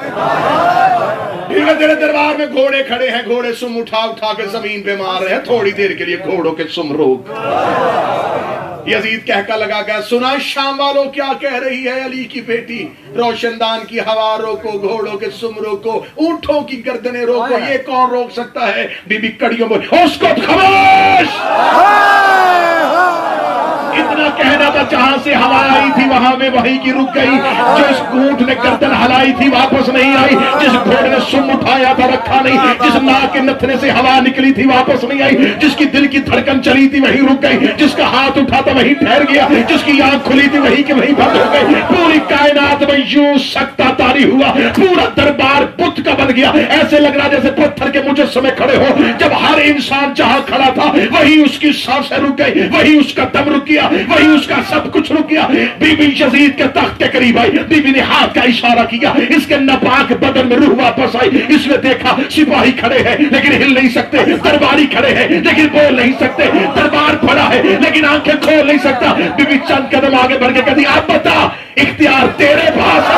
تیرے دربار میں گھوڑے کھڑے ہیں، گھوڑے سم اٹھا اٹھا کے زمین پہ مار رہے ہیں، تھوڑی دیر کے لیے گھوڑوں کے سم روک۔ یزید کہکا لگا گیا، سنا شام والوں کیا کہہ رہی ہے علی کی بیٹی، روشن دان کی ہوا روکو، گھوڑوں کے سم روکو، اونٹوں کی گردنیں روکو، یہ کون روک سکتا ہے؟ بی بی کڑیوں میں اس کو خاموش! اتنا کہنا تھا، جہاں سے ہوا آئی تھی وہاں میں وہی کی رک گئی، جس اونٹ نے گردن ہلائی تھی واپس نہیں آئی، جس گھوڑے نے سم اٹھایا تھا رکھا نہیں، جس ناک کے نتھنے سے ہوا نکلی تھی واپس نہیں آئی، جس کی دل کی دھڑکن چلی تھی وہی رک گئی، جس کا ہاتھ اٹھا تھا وہی ٹھہر گیا، جس کی آنکھ کھلی تھی وہی کی وہی بند ہو گئی۔ پوری کائنات میں یوں سکتہ طاری ہوا، پورا دربار بت کا بن گیا، ایسے لگ رہا جیسے پتھر کے مجسمے کھڑے ہو۔ جب ہر انسان جہاں کھڑا تھا وہی اس کی سانسیں رک گئی، وہی اس کا دم رک گیا، وہی اس کا سب کچھ رک گیا۔ بی بی یزید کے تخت کے قریب آئی، بی بی نے ہاتھ کا اشارہ کیا، اس کے ناپاک بدن میں روح واپس آئی۔ اس نے دیکھا سپاہی کھڑے ہیں لیکن ہل نہیں سکتے، درباری کھڑے ہیں لیکن بول نہیں سکتے، دربار پڑا ہے لیکن آنکھیں کھول نہیں سکتا۔ بی بی چند قدم آگے بڑھ کے کہتی، اب بتا اختیار تیرے پاس ہے۔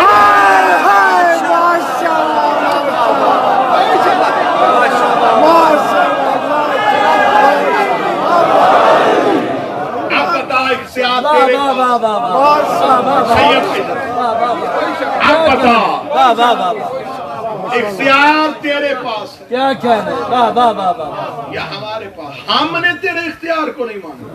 اختیار تیرے پاس ہے، کیا کہنے، یا ہمارے پاس؟ ہم نے تیرے اختیار کو نہیں مانا۔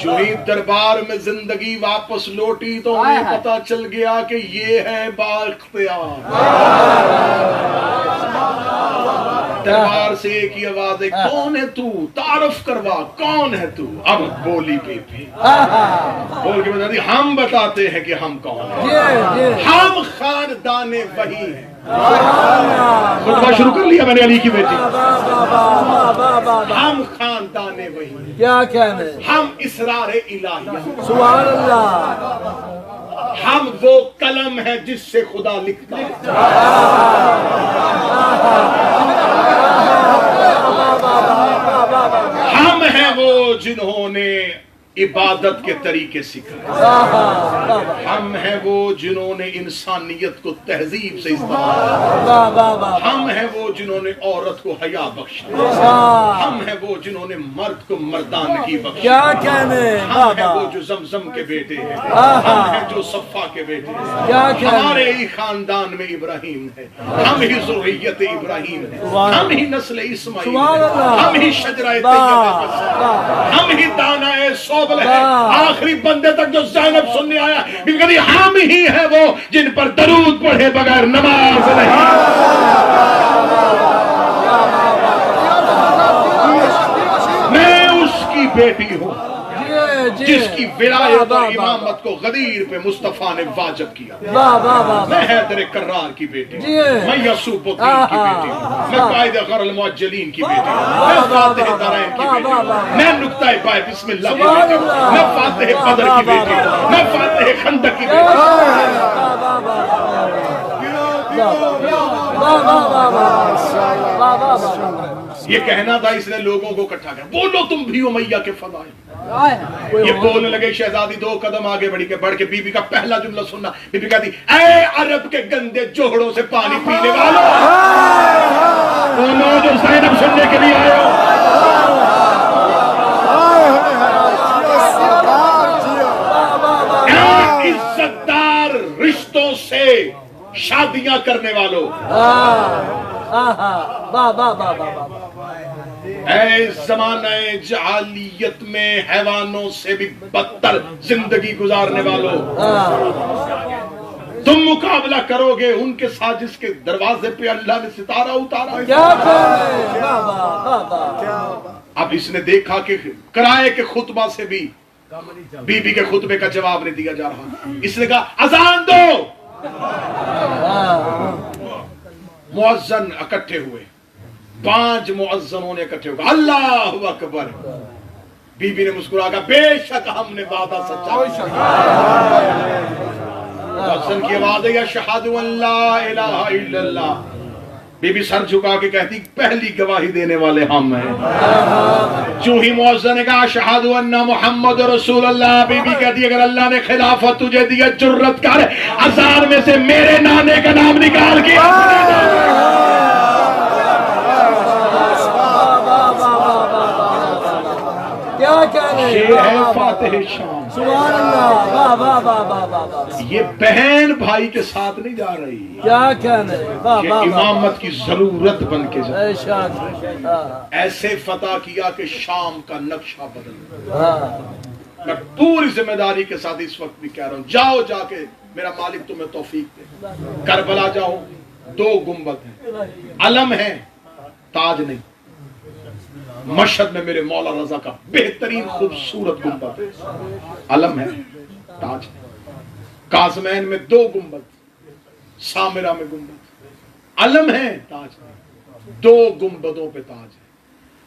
جو ہی دربار میں زندگی واپس لوٹی تو انہیں پتا چل گیا کہ یہ ہے با اختیار۔ دربار سے ایک ہی آواز ہے، کون ہے تو؟ تعارف کروا، کون ہے تو؟ اب بولی بی بی، بول کے بتا دی، ہم بتاتے ہیں کہ ہم کون ہیں، ہم خاندان وحی ہیں۔ خطبہ شروع کر لیا میں نے علی کی بیٹی، ہم خاندان وحی ہیں، کیا کہنے، ہم اسرار الہیہ، سبحان اللہ، ہم وہ قلم ہے جس سے خدا لکھتا ہے، ہم ہیں وہ جنہوں نے عبادت کے طریقے سکھائے، ہم ہیں وہ جنہوں نے انسانیت کو تہذیب سے استعمال، ہم ہیں وہ جنہوں نے عورت کو حیا بخشا، ہم ہیں وہ جنہوں نے مرد کو مردانگی بخشا، کیا کہنے، ہم ہیں وہ جو زمزم کے بیٹے ہیں، ہم ہیں جو صفا کے بیٹے ہیں، ہمارے ہی خاندان میں ابراہیم ہے، ہم ہی ذریت ابراہیم ہے، ہم ہی نسل اسماعیل ہے، ہم ہی شجرہ طیبہ، ہم ہی دانہ صوبہ ہے۔ آخری بندے تک جو زینب سننے آیا کہتی، ہم ہی ہیں وہ جن پر درود پڑھے بغیر نماز نہیں۔ میں اس کی بیٹی ہوں جس کی ولایت اور امامت کو غدیر پہ مصطفیٰ نے واجب کیا۔ میں حیدر کرار کی بیٹی ہوں، میں یسوع الدین کی بیٹی ہوں، میں قائد غر المعجلین کی بیٹی ہوں، میں فاتح درائم کی بیٹی ہوں، میں نقطہ بائے بسم اللہ کی بیٹی ہوں، میں فاتح بدر کی بیٹی ہوں، میں فاتح خندق کی بیٹی ہوں۔ یہ کہنا تھا، اس نے لوگوں کو اکٹھا کیا، بولو تم بھی امیہ کے فضائل۔ یہ بولنے لگے، شہزادی دو قدم آگے بڑھ کے بی بی کا پہلا جملہ سننا۔ بی بی کہتی، اے عرب کے گندے جوہڑوں سے پانی پینے والوں، جو زینب سننے کے لیے آئے ہو، عزت دار رشتوں سے شادیاں کرنے والوں، اے زمانہ جہالیت میں حیوانوں سے بھی بدتر زندگی گزارنے والوں، تم مقابلہ کرو گے ان کے ساتھ جس کے دروازے پہ اللہ نے ستارہ اتارا ہے۔ اب اس نے دیکھا کہ کرائے کے خطبہ سے بھی بی بی کے خطبے کا جواب نہیں دیا جا رہا، اس نے کہا اذان دو۔ مؤذن اکٹھے ہوئے، 5 مؤذنوں نے اکٹھے ہو کہا اللہ اکبر۔ بی بی نے مسکرا کہا بے شک ہم نے وعدہ سچا کیا۔ مؤذن کی آواز ہے یا اشہد ان لا الہ الا اللہ۔ بی بی سر جھکا کے کہتی پہلی گواہی دینے والے ہم ہیں۔ جو ہی مؤذن نے کہا اشہد ان محمد رسول اللہ، بی بی کہتی اگر اللہ نے خلافت تجھے دیا جرت کر اذان میں سے میرے نانے کا نام نکال کے کیا کہنے یہ ہے فاتح شام. سبحان اللہ واہ واہ واہ واہ واہ واہ یہ بہن بھائی کے ساتھ نہیں جا رہی, کیا کہنے واہ یہ واہ امامت کی ضرورت بن کے جا. بے شک ایسے فتح کیا کہ شام کا نقشہ بدل گیا. ہاں میں پوری ذمہ داری کے ساتھ اس وقت بھی کہہ رہا ہوں, جاؤ جا کے میرا مالک تمہیں توفیق دے. کربلا جاؤ, 2 گنبد ہیں, علم ہے, تاج نہیں. مشہد میں میرے مولا رضا کا بہترین خوبصورت گنبد ہے, علم ہے, تاج ہے. کاظمین میں 2 گنبد, سامرہ میں گنبد, علم ہے, تاج ہے. 2 گنبدوں پہ تاج ہے.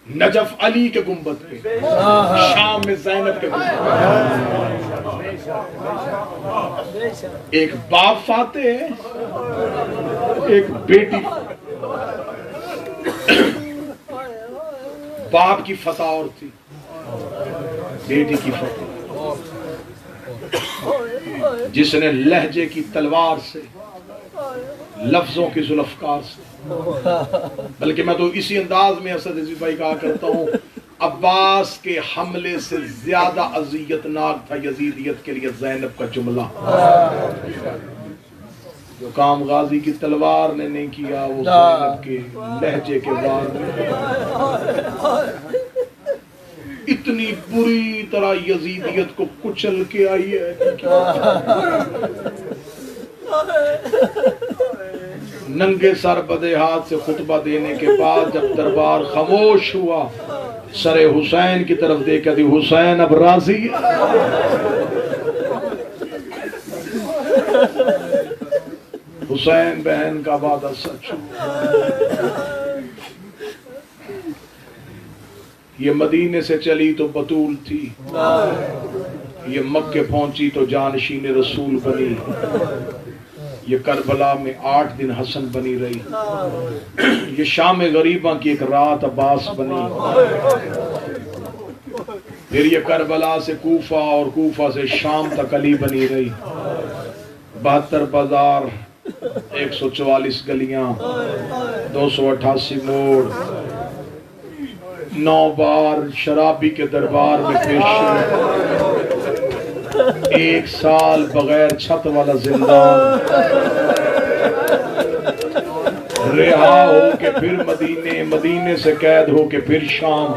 نجف علی کے گنبد پہ, شام میں زینب کے گنبد پہ. ایک باپ فاتح ہے, ایک بیٹی. باپ کی فتح اور تھی, بیٹی کی فتح جس نے لہجے کی تلوار سے, لفظوں کی ذوالفقار سے, بلکہ میں تو اسی انداز میں اسد عزیز بھائی کہا کرتا ہوں, عباس کے حملے سے زیادہ اذیت ناک تھا یزیدیت کے لیے زینب کا جملہ. جو کام غازی کی تلوار نے نہیں کیا وہ زینب کے لہجے کے وار میں. اتنی بری طرح یزیدیت کو کچل کے آئی ہے. ننگے سر بدے ہاتھ سے خطبہ دینے کے بعد جب دربار خاموش ہوا, سر حسین کی طرف دیکھا تھی, حسین اب راضی ہے. حسین بہن کا وعدہ سچ ہوا. یہ مدینے سے چلی تو بطول تھی, یہ مکے پہنچی تو جانشین رسول بنی. یہ کربلا میں 8 دن حسن بنی رہی, یہ شام غریباں کی ایک رات عباس بنی. پھر یہ کربلا سے کوفہ اور کوفہ سے شام تک علی بنی رہی. 72 بازار, 144 گلیاں, 288 موڑ, 9 بار شرابی کے دربار میں پیش, 1 سال بغیر چھت والا زندان, رہا ہو کے پھر مدینے, مدینے سے قید ہو کے پھر شام.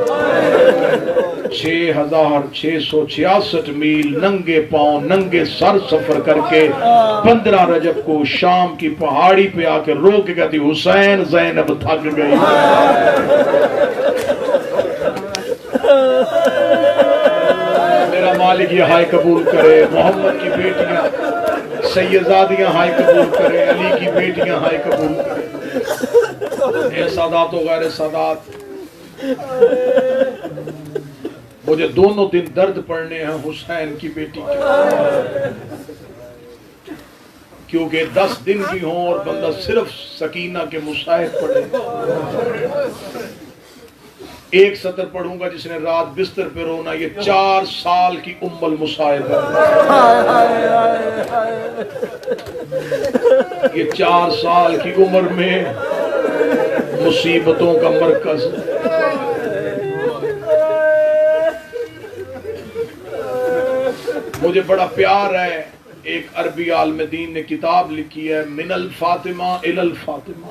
6666 میل ننگے پاؤں ننگے سر سفر کر کے 15 رجب کو شام کی پہاڑی پہ آ کے رو کے کہتی, حسین زینب تھک گئی. میرا مالک یہ ہائے قبول کرے, محمد کی بیٹیاں سیدزادیاں ہائے قبول کرے, علی کی بیٹیاں ہائے قبول کرے. اے سادات و غیر سادات, مجھے دونوں دن درد پڑنے ہیں حسین کی بیٹی کے, کیونکہ 10 دن بھی ہوں اور بندہ صرف سکینہ کے مصائب پڑھے. 1 سطر پڑھوں گا جس نے رات بستر پہ رونا, یہ 4 سال کی ام المصائب ہے. یہ 4 سال کی عمر میں مصیبتوں کا مرکز. مجھے بڑا پیار ہے, ایک عربی عالم دین نے کتاب لکھی ہے, من الفاطمہ الی الفاطمہ,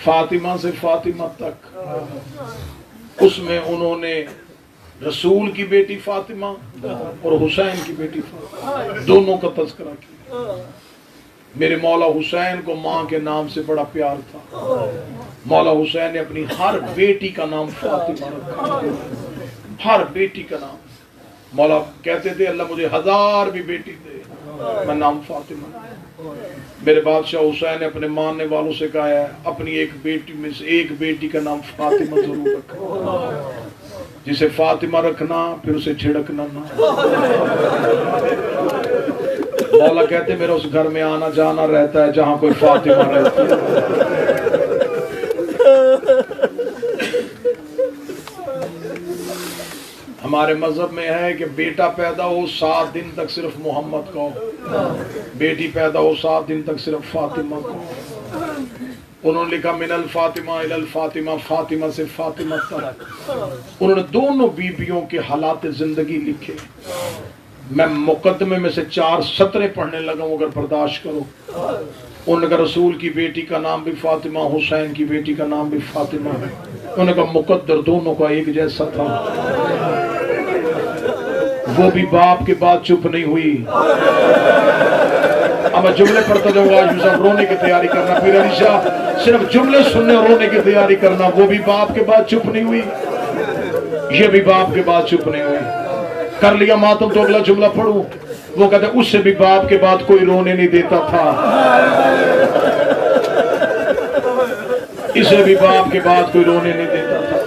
فاطمہ سے فاطمہ تک. اس میں انہوں نے رسول کی بیٹی فاطمہ اور حسین کی بیٹی فاطمہ دونوں کا تذکرہ کیا. میرے مولا حسین کو ماں کے نام سے بڑا پیار تھا. مولا حسین نے اپنی ہر بیٹی کا نام فاطمہ رکھا, ہر بیٹی کا نام. مولا کہتے تھے اللہ مجھے 1000 بھی بیٹی دے, میں نام فاطمہ. میرے بادشاہ حسین نے اپنے ماننے والوں سے کہا ہے اپنی ایک بیٹی میں سے ایک بیٹی کا نام فاطمہ ضرور رکھنا, جسے فاطمہ رکھنا پھر اسے چھڑکنا نہ. مولا کہتے میرا اس گھر میں آنا جانا رہتا ہے جہاں کوئی فاطمہ رہتی ہے. ہمارے مذہب میں ہے کہ بیٹا پیدا ہو 7 دن تک صرف محمد کا ہو, بیٹی پیدا ہو 7 دن تک صرف فاطمہ کا ہو. انہوں نے لکھا من الفاطمہ الی الفاطمہ، فاطمہ سے فاطمہ تک. انہوں نے دونوں بیویوں کے حالات زندگی لکھے. میں مقدمے میں سے 4 سطریں پڑھنے لگا ہوں، اگر برداشت کرو. انہوں نے کہا رسول کی بیٹی کا نام بھی فاطمہ، حسین کی بیٹی کا نام بھی فاطمہ. انہوں نے کہا مقدر دونوں کا ایک جیسا تھا. وہ بھی باپ کے بعد چپ نہیں ہوئی. اب میں جملے پڑھتا جاؤں گا. آج صاحب رونے کی تیاری کرنا، پھر علی شاہ صرف جملے سننے اور رونے کی تیاری کرنا. وہ بھی باپ کے بعد چپ نہیں ہوئی، یہ بھی باپ کے بعد چپ نہیں ہوئی. کر لیا ماتم تو اگلا جملہ پڑھوں. وہ کہتے ہیں اس سے بھی باپ کے بعد کوئی رونے نہیں دیتا تھا، اسے بھی باپ کے بعد کوئی رونے نہیں دیتا تھا.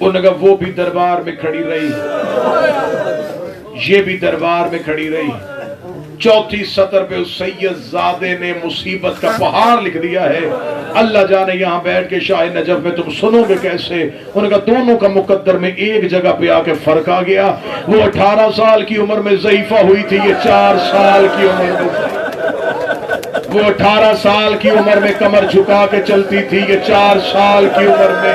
انہوں نے کہا وہ بھی دربار میں کھڑی رہی، یہ بھی دربار میں کھڑی رہی. 4تھی سطر پہ اس سید زادے نے مصیبت کا پہاڑ لکھ دیا ہے. اللہ جانے یہاں بیٹھ کے شاہ نجف میں تم سنو گے کیسے. انہوں نے کہا دونوں کا مقدر میں ایک جگہ پہ آ کے فرق آ گیا. وہ 18 سال کی عمر میں ضعیفہ ہوئی تھی، یہ 4 سال کی عمر میں. وہ 18 سال کی عمر میں کمر جھکا کے چلتی تھی، یہ 4 سال کی عمر میں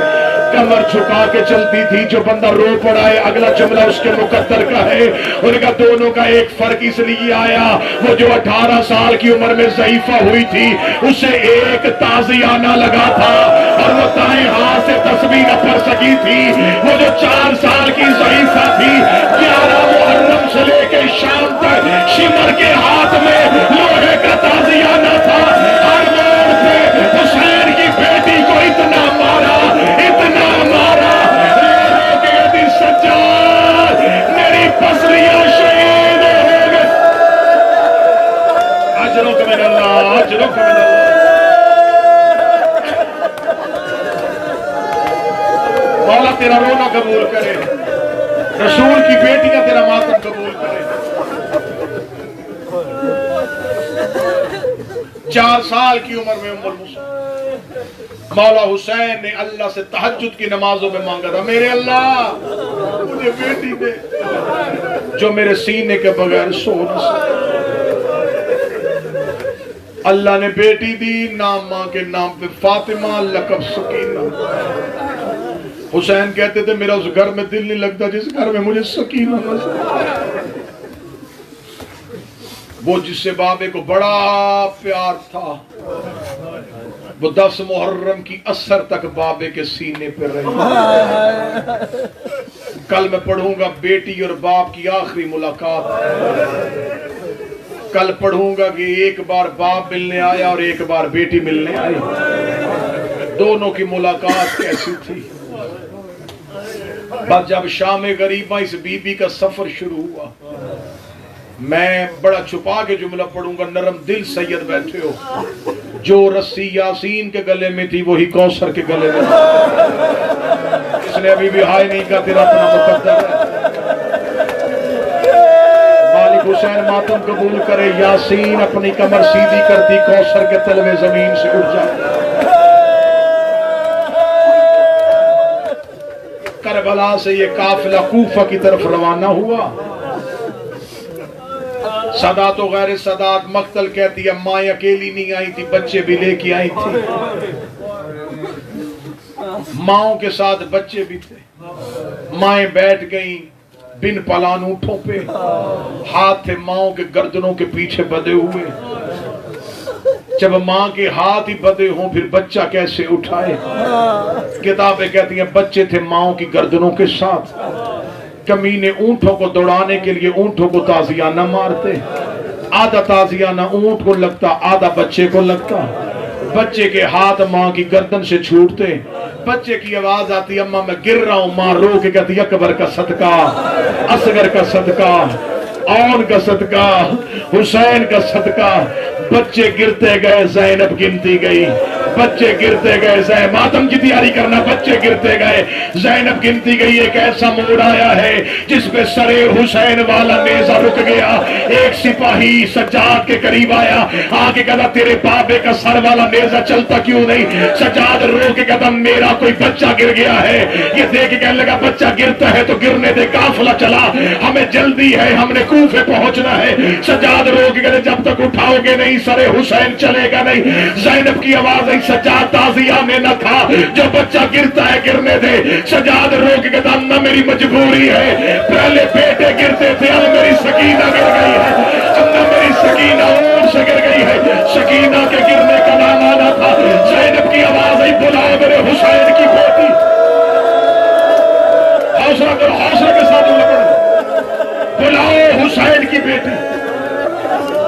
کمر جھکا کے چلتی تھی. جو بندہ رو پڑا ہے اگلا جملہ اس کے مقدر کا ہے. ان کا دونوں کا ایک فرق اس لیے آیا، وہ جو 18 سال کی عمر میں ضعیفہ ہوئی تھی اسے ایک تازیانہ لگا تھا اور وہ دائیں ہاتھ سے تسبیح نہ پڑھ سکی تھی. وہ جو 4 سال کی ضعیفہ تھی 11 محرم سے لے کے شام تک شمر کے ہاتھ میں لوہے کا تازیانہ تھا. ہر موڑ پہ حسین کی بیٹی کو اتنا مارا، اتنا مارا، سجاد میری پسلیاں شہید ہو گئے. اجرک من اللہ، اجرک من اللہ. مولا تیرا رونا قبول کرے، رسول کی بیٹیاں تیرا ماتم قبول کرے. 4 سال کی عمر میں ام الموسیٰ مولا حسین نے اللہ سے تہجد کی نمازوں میں مانگا تھا، میرے اللہ مجھے بیٹی دے جو میرے سینے کے بغیر سو نہ سکے. اللہ نے بیٹی دی، نام ماں کے نام پہ فاطمہ، لقب سکینہ. حسین کہتے تھے میرا اس گھر میں دل نہیں لگتا جس گھر میں مجھے سکینہ نظر. وہ جس سے بابے کو بڑا پیار تھا وہ 10 محرم کی اثر تک بابے کے سینے پہ رہی. کل میں پڑھوں گا بیٹی اور باپ کی آخری ملاقات. کل پڑھوں گا کہ ایک بار باپ ملنے آیا اور ایک بار بیٹی ملنے آئی. دونوں کی ملاقات کیسی تھی. بس جب شام غریبہ اس بی بی کا سفر شروع ہوا، میں بڑا چھپا کے جملہ پڑھوں گا. نرم دل سید بیٹھے ہو، جو رسی یاسین کے گلے میں تھی وہی کوثر کے گلے میں تھی. اس نے ابھی بھی ہائے نہیں کہا، تیرا اپنا مقدر ہے. مالک حسین ماتم قبول کرے. یاسین اپنی کمر سیدھی کرتی، کوثر کے تلوے زمین سے اٹھ جاتے. کربلا سے یہ قافلہ کوفہ کی طرف روانہ ہوا. سادات و غیر سادات مقتل کہتی ہے ماں اکیلی نہیں آئی تھی، بچے بھی لے کے آئی تھی. ماؤں کے ساتھ بچے بھی تھے. مائیں بیٹھ گئیں بن پلان اونٹوں پہ، ہاتھ تھے ماؤں کے گردنوں کے پیچھے بدے ہوئے. جب ماں کے ہاتھ ہی بدے ہوں پھر بچہ کیسے اٹھائے. کتابیں کہتی ہیں بچے تھے ماؤں کی گردنوں کے ساتھ. کمینے اونٹوں کو دوڑانے کے لیے اونٹوں کو تازیانہ مارتے. آدھا تازیانہ اونٹ کو لگتا، آدھا بچے کو لگتا. بچے کے ہاتھ ماں کی گردن سے چھوٹتے. بچے کی آواز آتی اماں میں گر رہا ہوں. ماں رو کے کہتی اکبر کا صدقہ، اصغر کا صدقہ، اون کا صدقہ، حسین کا صدقہ. بچے گرتے گئے، زینب گنتی گئی. بچے گرتے گئے، ماتم کی تیاری کرنا، بچے گرتے گئے، زینب گنتی گئی، ایک ایسا موڑ آیا ہے جس پہ سر حسین والا نیزہ رک گیا۔ ایک سپاہی سجاد کے قریب آیا، آگے کہتا تیرے بابے کا سر والا نیزہ چلتا کیوں نہیں؟ سجاد رو کے کہتا میرا کوئی بچہ گر گیا ہے۔ یہ دیکھ کے کہنے لگا بچہ گرتا ہے تو گرنے دے، قافلہ چلا، ہمیں جلدی ہے، ہم نے کوفے پہنچنا ہے۔ سجاد رو کے کہتے جب تک اٹھاؤ گے نہیں سر حسین چلے گا نہیں۔ زینب کی آواز ہے سجاد تازیہ میں نہ تھا، جو بچہ گرتا ہے گرنے دے۔ سجاد رو کے کہتا نہ میری مجبوری ہے، پہلے بیٹے گرتے تھے اب میری سکینہ گر گئی ہے، اب نہ میری سکینہ اونٹ سے گر گئی ہے۔ سکینہ کے گرنے کا نام آنا تھا۔ زینب کی آواز ہے بلاؤ میرے حسین کی بیٹی۔ حوصلہ کرو، حوصلہ کے ساتھ بلاؤ حسین کی بیٹی۔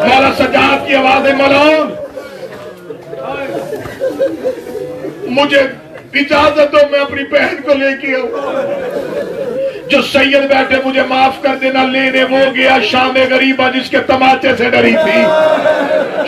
مولا سجاد کی آواز ہے مولا مجھے اجازت دو میں اپنی بہن کو لے کے آؤں۔ جو سید بیٹھے مجھے معاف کر دینا، لینے وہ گیا شام غریبہ جس کے تماچے سے ڈری تھی۔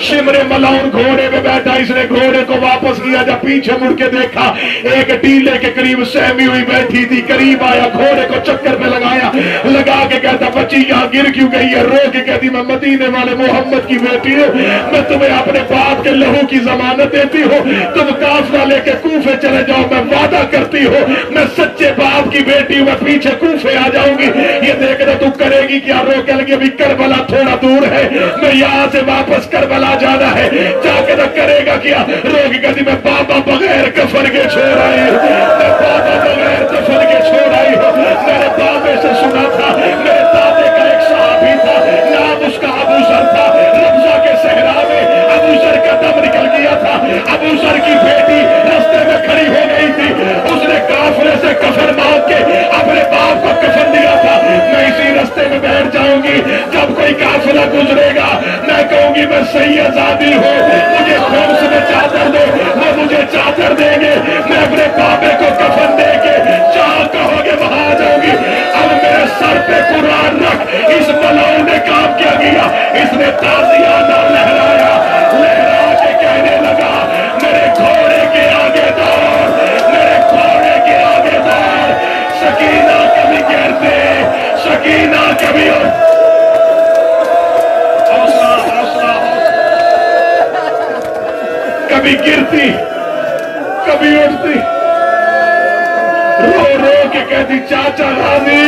شمر ملعون گھوڑے میں بیٹھا، اس نے گھوڑے کو واپس کیا، جب پیچھے مڑ کے دیکھا ایک ٹیلے کے قریب سہمی ہوئی بیٹھی تھی۔ قریب آیا، گھوڑے کو چکر پہ لگایا، لگا کے کہتا بچی یہاں گر کیوں گئی ہے؟ رو کے کہتی میں مدینے والے محمد کی بیٹی ہوں، میں تمہیں اپنے باپ کے لہو کی ضمانت دیتی ہوں، تم قافلہ لے کے کوفے چلے جاؤ، میں وعدہ کرتی ہوں میں سچے باپ کی بیٹی ہوں، میں پیچھے کوفے آ جاؤں گی۔ یہ دیکھنا تو کرے گی کیا؟ رو کے لگی ابھی کربلا تھوڑا دور ہے، میں یہاں سے واپس کربلا جانا ہے، جا کے تو کرے گا کیا؟ رو کے کہتی میں بابا بغیر کفن کے چھوڑ آئی ہوں، میں بابا بغیر کفن کے چھوڑ آئی ہوں۔ میرے بابے سے سنا تھا، میرے دادے کا ایک صحابی تھا، نام اس کا ابو ذر تھا، رمضہ کے صحرا میں ابو ذر کا دم نکل گیا تھا، ابو ذر کی بیٹی راستے میں کھڑی ہو گئی تھی، اس نے قافلے سے کفن مانگ کے اپنے باپ کو کفن دیا تھا۔ میں اسی راستے میں بیٹھ جاؤں گی، جب کوئی قافلہ گزرے گا میں کہوں گی میں سید زادی ہوں، مجھے خمس میں چادر دو، وہ مجھے چادر دیں گے، میں اپنے بابے کو کفن دے کے جہاں کہو گے وہاں آ جاؤں گی۔ اب میرے سر پہ قرآن رکھ۔ اس ملعون نے کام کیا گیا، اس نے تازیانہ لہرایا، لہرا کے کہنے لگا میرے گھوڑے کے آگے دوڑ، میرے گھوڑے کے آگے دوڑ۔ سکینہ کبھی کہتے، سکینہ کبھی کبھی گرتی کبھی اٹھتی، رو رو کے کہتی چاچا غازی۔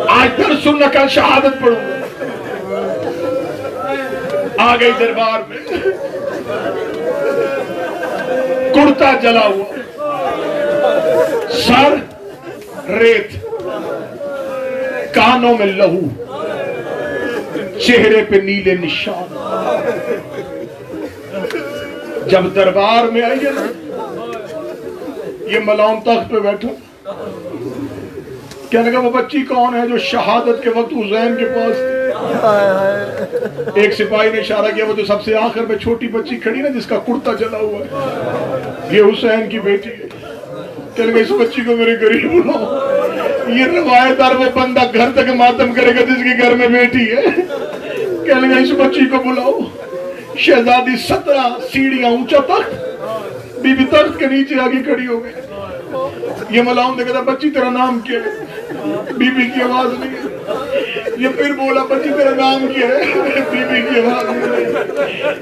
آج پھر سننا، کل شہادت پڑھوں گا۔ آ گئی دربار میں، کرتا جلا ہوا، سر ریت، کانوں میں لہو، چہرے پہ نیلے نشان۔ جب دربار میں آئی ہے نا، یہ ملعون تخت پہ بیٹھا، کہنے لگا وہ بچی کون ہے جو شہادت کے وقت حسین کے پاس تھی؟ ایک سپاہی نے اشارہ کیا، وہ جو سب سے آخر میں چھوٹی بچی کھڑی نا جس کا کرتا جلا ہوا ہے، یہ حسین کی بیٹی ہے۔ کہنے لگا اس بچی کو میرے قریب بلاؤ۔ یہ روایت دار وہ بندہ گھر تک ماتم کرے گا جس کے گھر میں بیٹی ہے۔ کہنے لگا اس بچی کو بلاؤ۔ شہزادی 17 سیڑھیاں اونچا تخت، بی بی تخت کے نیچے آگے کھڑی ہو گئی۔ یہ ملعون نے کہا بچی تیرا نام کیا ہے؟ بی بی کی آواز نہیں ہے۔ یہ پھر بولا بچی تیرا نام کیا ہے؟ بی بی کی آواز نہیں۔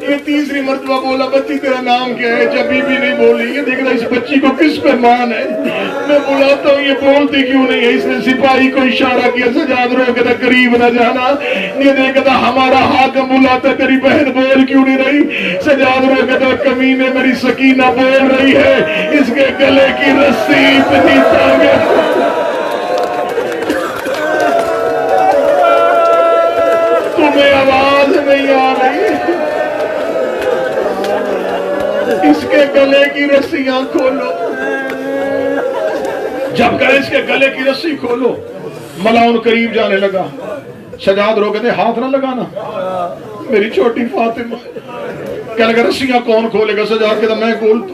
یہ تیسری مرتبہ بولا بچی تیرا نام کیا ہے؟ جب بی بی نہیں بولی، یہ دیکھ رہا اس بچی کو کس پہ مان ہے؟ میں بلاتا ہوں یہ بولتی کیوں نہیں ہے؟ اس نے سپاہی کو اشارہ کیا، سجاد رو کہتا قریب نہ جانا۔ یہ دیکھتا ہمارا حاکم بلاتا تیری بہن بول کیوں نہیں رہی؟ سجاد رو کہتا کمینے میری سکینہ بول رہی ہے، اس کے گلے کی رسی اتنی تنگ ہے۔ تمہیں آواز نہیں آ رہی؟ اس کے گلے کی رسیاں کھولو۔ جب کہ اس کے گلے کی رسی کھولو، ملعون قریب جانے لگا۔ سجاد رو کہتے ہاتھ نہ لگانا، میری چھوٹی فاطمہ۔ کہنے لگا رسیاں کون کھولے گا؟ سجاد کہتا میں کھولتا۔